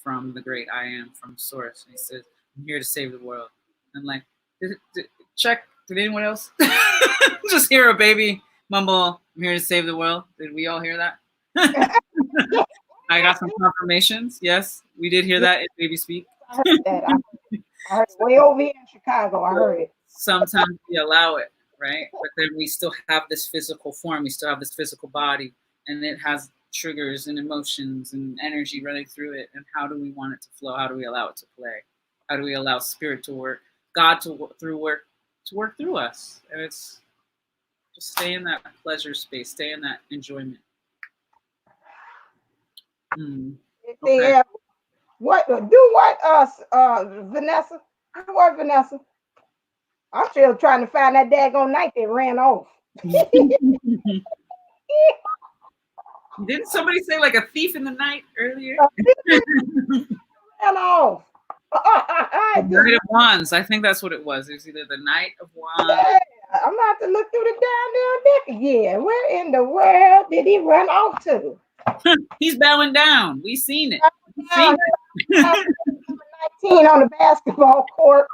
from the great I am, from source? And he says, I'm here to save the world. I'm like, check, did anyone else just hear a baby mumble, I'm here to save the world? Did we all hear that? I got some confirmations. Yes, we did hear that in baby speak. I heard that. I heard it way over here in Chicago. I heard it. Sometimes we allow it, right? But then we still have this physical form. We still have this physical body, and it has triggers and emotions and energy running through it. And how do we want it to flow? How do we allow it to play? How do we allow spirit to work, God to work through us? And it's just stay in that pleasure space, stay in that enjoyment. Okay. Vanessa? Do what, Vanessa? I'm still trying to find that daggone knight that ran off. Didn't somebody say like a thief in the night earlier? Ran off. Knight of Wands. I think that's what it was. It was either the Knight of Wands. Yeah, I'm gonna have to look through the down deck again. Where in the world did he run off to? He's bowing down. We've seen it. We've seen it. 19 on the basketball court.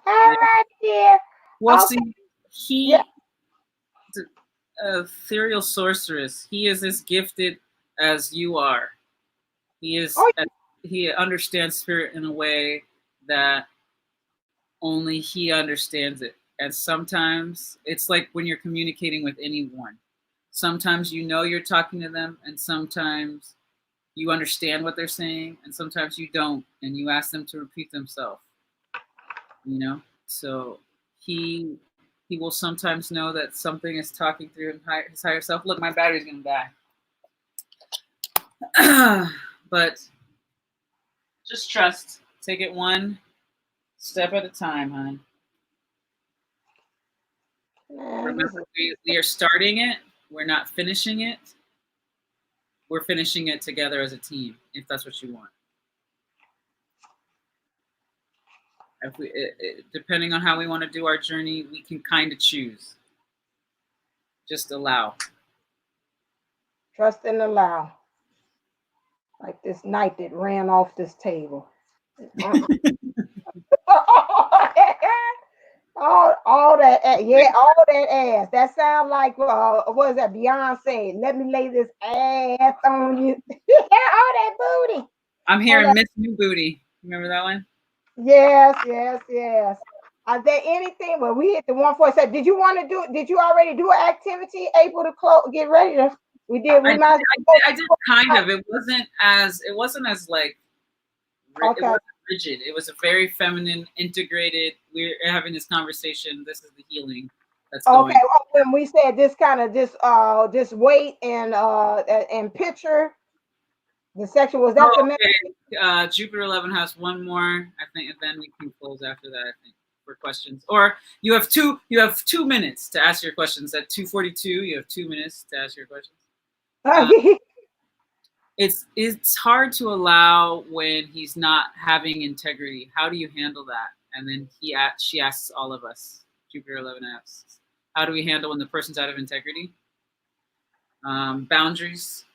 All right, dear. Well, Okay. see, ethereal sorceress. He is as gifted as you are. He is. He understands spirit in a way that only he understands it. And sometimes it's like when you're communicating with anyone. Sometimes you're talking to them, and sometimes you understand what they're saying, and sometimes you don't, and you ask them to repeat themselves. So he will sometimes know that something is talking through his higher self. Look, my battery's gonna die. But just trust. Take it one step at a time, hon. Remember, we are starting it. We're not finishing it. We're finishing it together as a team, if that's what you want. If depending on how we want to do our journey, we can kind of choose. Just allow. Trust and allow. Like this knight that ran off this table. all that ass. That sounds like what is that? Beyonce. Let me lay this ass on you. All that booty. I'm hearing Miss New Booty. Remember that one? Yes. Is there anything? Well, we hit the 147. Did you already do an activity? Able to get ready to? We did. I did kind of. It wasn't as like. Okay. It wasn't rigid. It was a very feminine, integrated. We're having this conversation. This is the healing that's going. Okay. When we said this kind of just wait and picture. The section was that the message? Jupiter 11 has one more, I think, and then we can close after that, I think, for questions. Or you have 2 minutes to ask your questions. At 2:42, you have 2 minutes to ask your questions. It's hard to allow when he's not having integrity. How do you handle that? And then she asks all of us. Jupiter 11 asks, how do we handle when the person's out of integrity? Boundaries.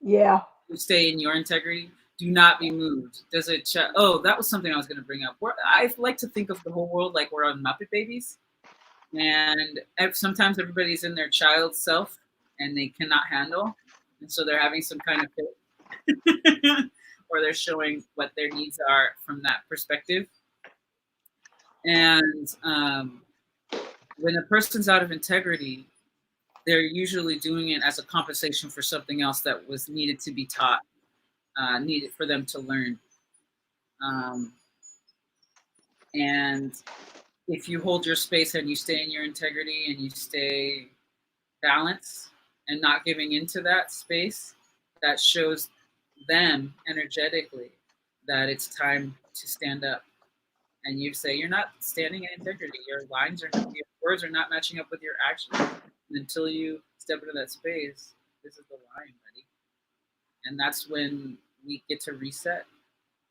Yeah. Stay in your integrity. Do not be moved. That was something I was going to bring up. I like to think of the whole world like we're on Muppet Babies, and sometimes everybody's in their child self and they cannot handle, and so they're having some kind of fit, or they're showing what their needs are from that perspective. And when a person's out of integrity, they're usually doing it as a compensation for something else that was needed to be taught, needed for them to learn. And if you hold your space and you stay in your integrity and you stay balanced and not giving into that space, that shows them energetically that it's time to stand up. And you say you're not standing in integrity. Your lines are not, your words are not matching up with your actions. And until you step into that space, this is the line, buddy. And that's when we get to reset.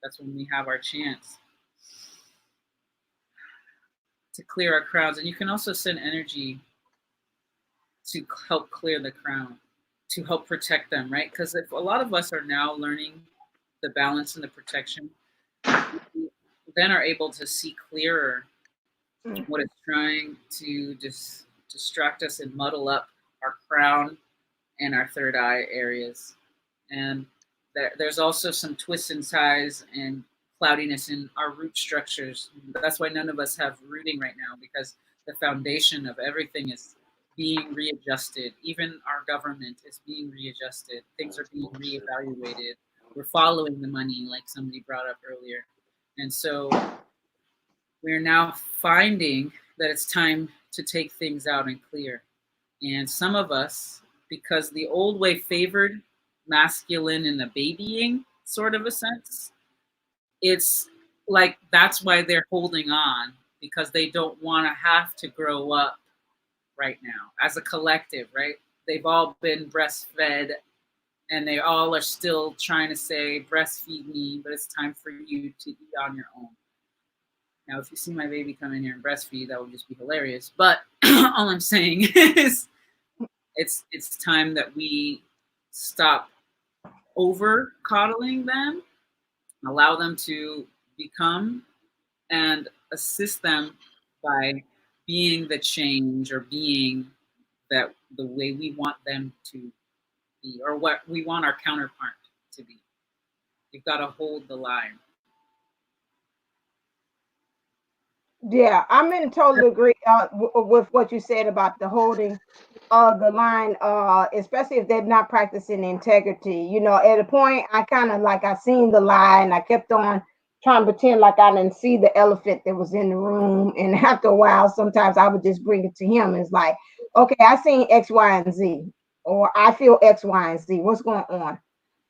That's when we have our chance to clear our crowds. And you can also send energy to help clear the crown, to help protect them, right? Because if a lot of us are now learning the balance and the protection, we then are able to see clearer what is trying to just distract us and muddle up our crown and our third eye areas. And there's also some twists and ties and cloudiness in our root structures. That's why none of us have rooting right now, because the foundation of everything is being readjusted. Even our government is being readjusted. Things are being reevaluated. We're following the money, like somebody brought up earlier. And so we're now finding that it's time to take things out and clear. And some of us, because the old way favored masculine in the babying sort of a sense, it's like that's why they're holding on, because they don't want to have to grow up right now as a collective, right? They've all been breastfed and they all are still trying to say, breastfeed me, but it's time for you to eat on your own. Now, if you see my baby come in here and breastfeed, that would just be hilarious. But all I'm saying is it's time that we stop over coddling them, allow them to become, and assist them by being the change or being that the way we want them to be, or what we want our counterpart to be. You've got to hold the line. Yeah, I'm in total agree with what you said about the holding of the line, especially if they're not practicing integrity. You know, at a point, I kind of like I seen the line, I kept on trying to pretend like I didn't see the elephant that was in the room, and after a while, sometimes I would just bring it to him. It's like, okay, I seen X, Y, and Z, or I feel X, Y, and Z. What's going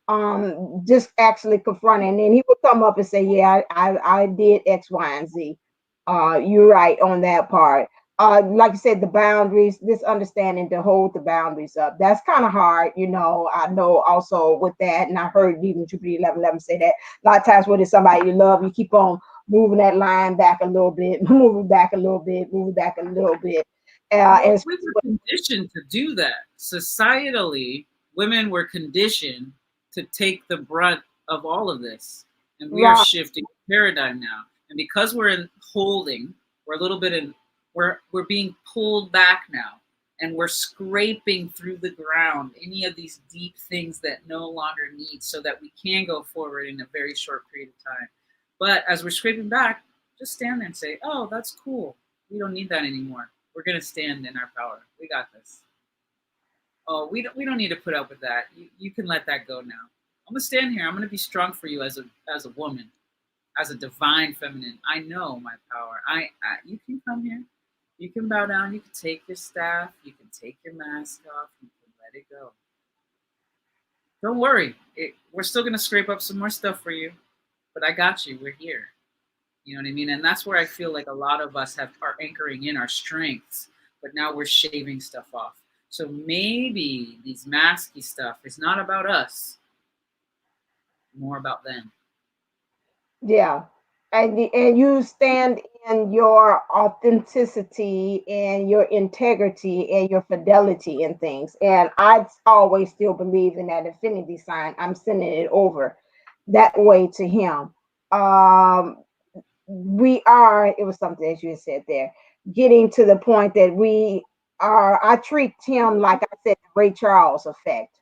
on? Just actually confronting, and then he would come up and say, yeah, I did X, Y, and Z. You're right on that part. Like you said, the boundaries, this understanding to hold the boundaries up, that's kind of hard. You know, I know also with that, and I heard even Jupiter 11 say that a lot of times when it's somebody you love, you keep on moving that line back a little bit, moving back a little bit, moving back a little bit. And we were conditioned to do that. Societally, women were conditioned to take the brunt of all of this. And we are shifting paradigm now. And because we're in holding, we're a little bit in, we're being pulled back now. And we're scraping through the ground any of these deep things that no longer need, so that we can go forward in a very short period of time. But as we're scraping back, just stand there and say, oh, that's cool. We don't need that anymore. We're going to stand in our power. We got this. Oh, we don't need to put up with that. You can let that go now. I'm going to stand here. I'm going to be strong for you as a woman, as a divine feminine. I know my power. You can come here. You can bow down. You can take your staff. You can take your mask off. You can let it go. Don't worry. We're still going to scrape up some more stuff for you. But I got you. We're here. You know what I mean? And that's where I feel like a lot of us are anchoring in our strengths, but now we're shaving stuff off. So maybe these masky stuff is not about us, more about them. Yeah. And you stand in your authenticity and your integrity and your fidelity in things. And I always still believe in that infinity sign. I'm sending it over that way to him. It was something that you had said there, getting to the point that I treat him like I said, the Ray Charles effect,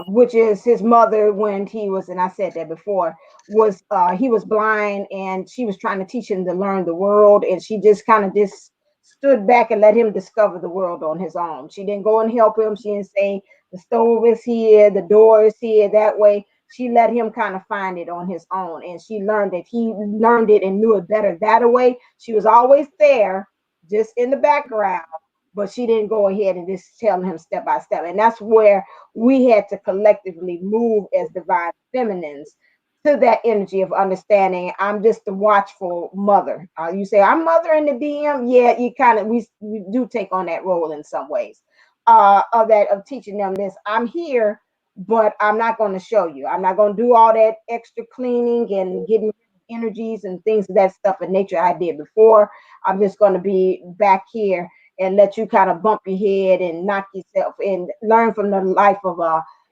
which is his mother when he was, and I said that before, he was blind and she was trying to teach him to learn the world, and she just kind of just stood back and let him discover the world on his own. She didn't go and help him. She didn't say the stove is here, the door is here, that way. she let him kind of find it on his own. And she learned that he learned it and knew it better that way. She was always there, just in the background, but she didn't go ahead and just tell him step by step. And that's where we had to collectively move as divine feminines to that energy of understanding. I'm just the watchful mother. You say I'm mother in the DM. Yeah, you kind of we do take on that role in some ways. Of that of teaching them this. I'm here, but I'm not going to show you. I'm not going to do all that extra cleaning and getting energies and things of that stuff in nature I did before. I'm just going to be back here and let you kind of bump your head and knock yourself and learn from the life of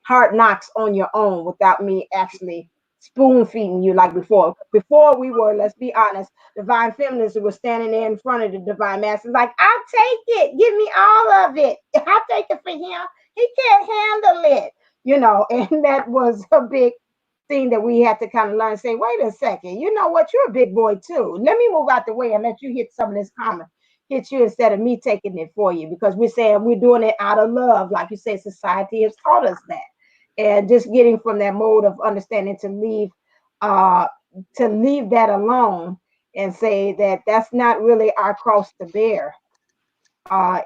hard knocks on your own without me actually spoon feeding you like before. Before we were, let's be honest, divine feminists who were standing there in front of the divine masters, like, I'll take it, give me all of it. I'll take it for him. He can't handle it, and that was a big thing that we had to kind of learn. Say, wait a second, you know what? You're a big boy too. Let me move out the way and let you hit some of this comment. Hit you instead of me taking it for you, because we're saying we're doing it out of love. Like you say, society has taught us that. And just getting from that mode of understanding uh to leave that alone and say that that's not really our cross to bear,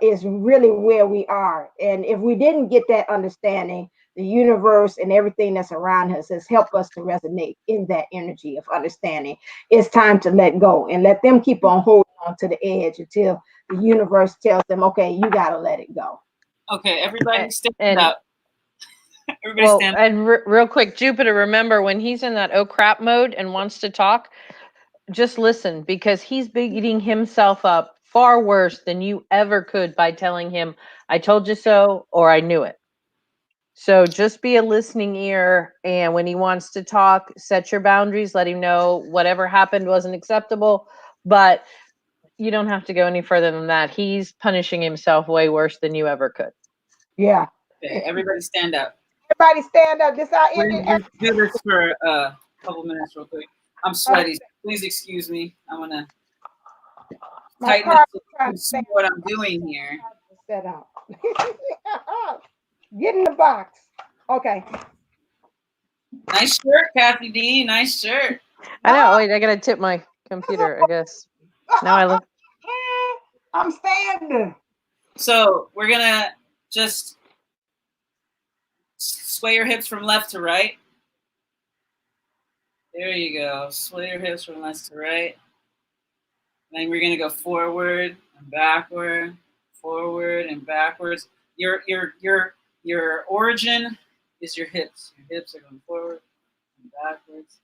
is really where we are. And if we didn't get that understanding, the universe and everything that's around us has helped us to resonate in that energy of understanding. It's time to let go and let them keep on holding on to the edge until the universe tells them, okay, you got to let it go. Okay, everybody stand And up. Everybody stand up. And real quick, Jupiter, remember when he's in that oh crap mode and wants to talk, just listen, because he's beating himself up far worse than you ever could by telling him, I told you so, or I knew it. So just be a listening ear. And when he wants to talk, set your boundaries, let him know whatever happened wasn't acceptable. But you don't have to go any further than that. He's punishing himself way worse than you ever could. Yeah. Okay, everybody stand up. Everybody stand up. This our We're ending. going to do this for a couple minutes real quick. I'm sweaty. So please excuse me. I'm going to tighten up so you can see what I'm doing here. Set up. Get in the box. Okay. Nice shirt, Kathy D. Nice shirt. I know. Wait, I got to tip my computer, I guess. Now I look. I'm standing. So we're going to just sway your hips from left to right. There you go. Sway your hips from left to right. Then we're going to go forward and backward, forward and backwards. Your origin is your hips. Your hips are going forward and backwards.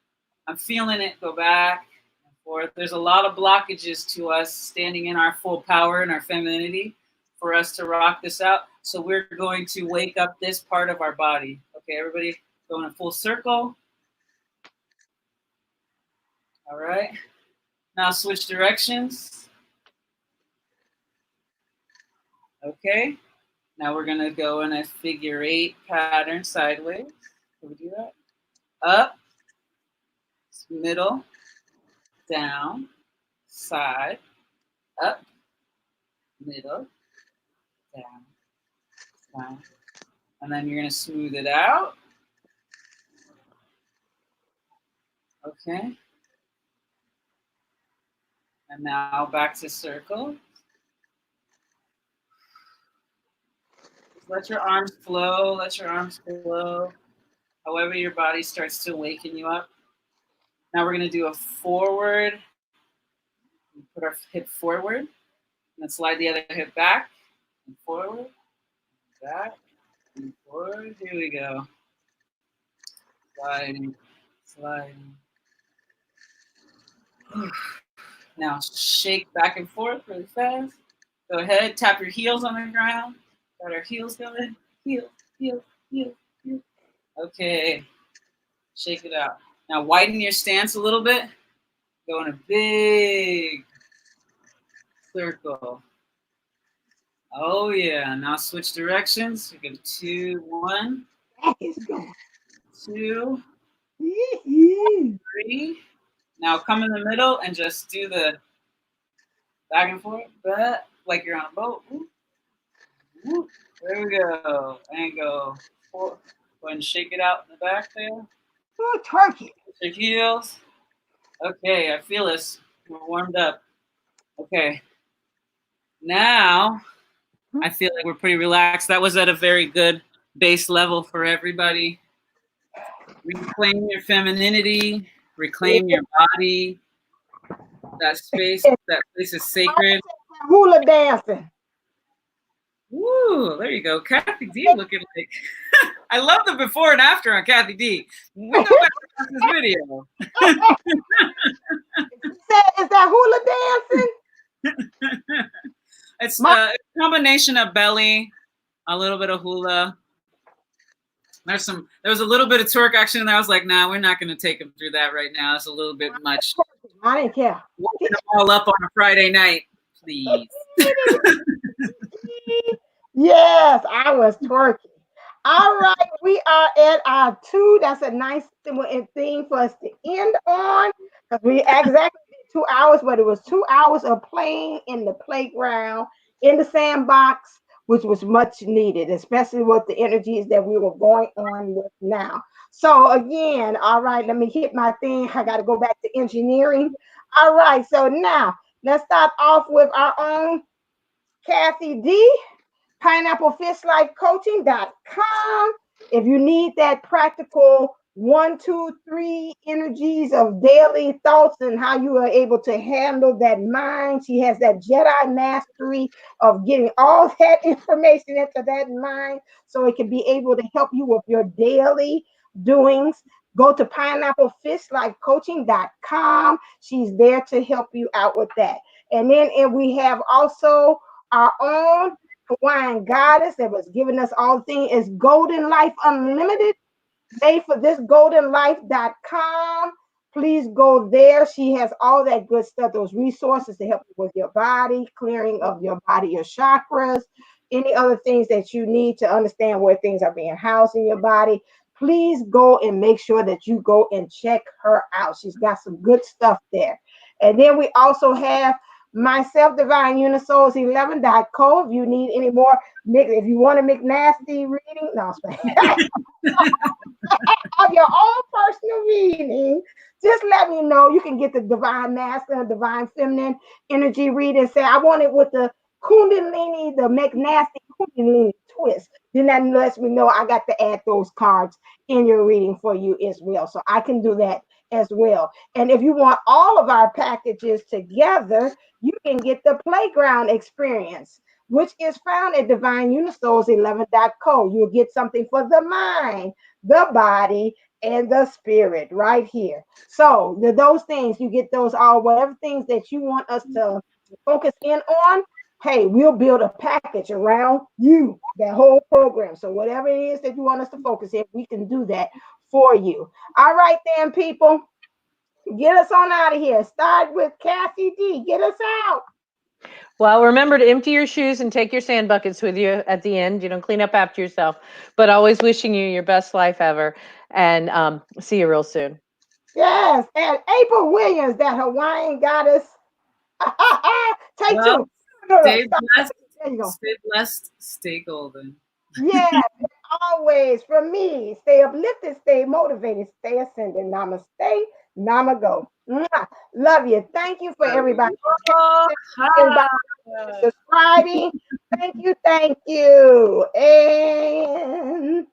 I'm feeling it go back and forth. There's a lot of blockages to us standing in our full power and our femininity for us to rock this out. So we're going to wake up this part of our body. Okay, everybody go in a full circle. All right. Now switch directions. Okay. Now we're going to go in a figure 8 pattern sideways. Can we do that? Up, middle, down, side, up, middle, down, down. And then you're going to smooth it out. Okay. And now back to circle. Just let your arms flow. Let your arms flow. However your body starts to waken you up. Now we're going to do a forward. Put our hip forward. And then slide the other hip back. And forward. Back. And forward. Here we go. Sliding. Sliding. Now shake back and forth really fast. Go ahead. Tap your heels on the ground. Got our heels going. Heel, heel, heel, heel. Okay. Shake it out. Now widen your stance a little bit. Go in a big circle. Oh yeah. Now switch directions. We go 2, 1. That is going. 2, 3. Now come in the middle and just do the back and forth, but like you're on a boat. Woo. There we go. And go 4. Go ahead and shake it out in the back there. Ooh, turkey. Your heels. Okay, I feel us. We're warmed up. Okay. Now I feel like we're pretty relaxed. That was at a very good base level for everybody. Reclaim your femininity, reclaim your body. That space is sacred. Hula dancing. Woo, there you go. Kathy D looking like I love the before and after on Kathy D. We go back to this video. Is that hula dancing? It's a combination of belly, a little bit of hula. There was a little bit of twerk action, and I was like, nah, we're not going to take him through that right now. It's a little bit much. I didn't care. Walking them all up on a Friday night, please. Yes, I was twerking. All right, we are at our 2. That's a nice thing for us to end on, because we exactly did 2 hours, but it was 2 hours of playing in the playground, in the sandbox, which was much needed, especially with the energies that we were going on with now. So again, all right, let me hit my thing. I got to go back to engineering. All right, so now let's start off with our own Kathy D. PineappleFishLifeCoaching.com. If you need that practical 1, 2, 3 energies of daily thoughts and how you are able to handle that mind, she has that Jedi mastery of getting all that information into that mind so it can be able to help you with your daily doings. Go to PineappleFishLifeCoaching.com. She's there to help you out with that. And then we have also our own Hawaiian goddess that was giving us all things is Golden Life Unlimited. Made for this goldenlife.com. Please go there. She has all that good stuff, those resources to help you with your body, clearing of your body, your chakras, any other things that you need to understand where things are being housed in your body. Please go and make sure that you go and check her out. She's got some good stuff there. And then we also have myself, Divine Unisouls 11.co. If you need any more, if you want a McNasty reading, no, of your own personal reading, just let me know. You can get the Divine Masculine, Divine Feminine energy reading. Say, I want it with the Kundalini, the McNasty Kundalini twist. Then that lets me know I got to add those cards in your reading for you as well. So I can do that as well. And if you want all of our packages together, you can get the playground experience, which is found at divineunisouls11.co. You'll get something for the mind, the body, and the spirit right here. So those things, you get those all, whatever things that you want us to focus in on, hey, we'll build a package around you, that whole program. So whatever it is that you want us to focus in, we can do that for you. All right then, people. Get us on out of here. Start with Kathy D. Get us out. Well, remember to empty your shoes and take your sand buckets with you at the end. You know, clean up after yourself. But always wishing you your best life ever. And see you real soon. Yes. And April Williams, that Hawaiian goddess. Take 2. Stay blessed. There you go. Stay blessed. Stay golden. Yes. Always, from me, stay uplifted, stay motivated, stay ascending. Namaste. Namago. Love you. Thank you for everybody. Subscribing. Thank you. And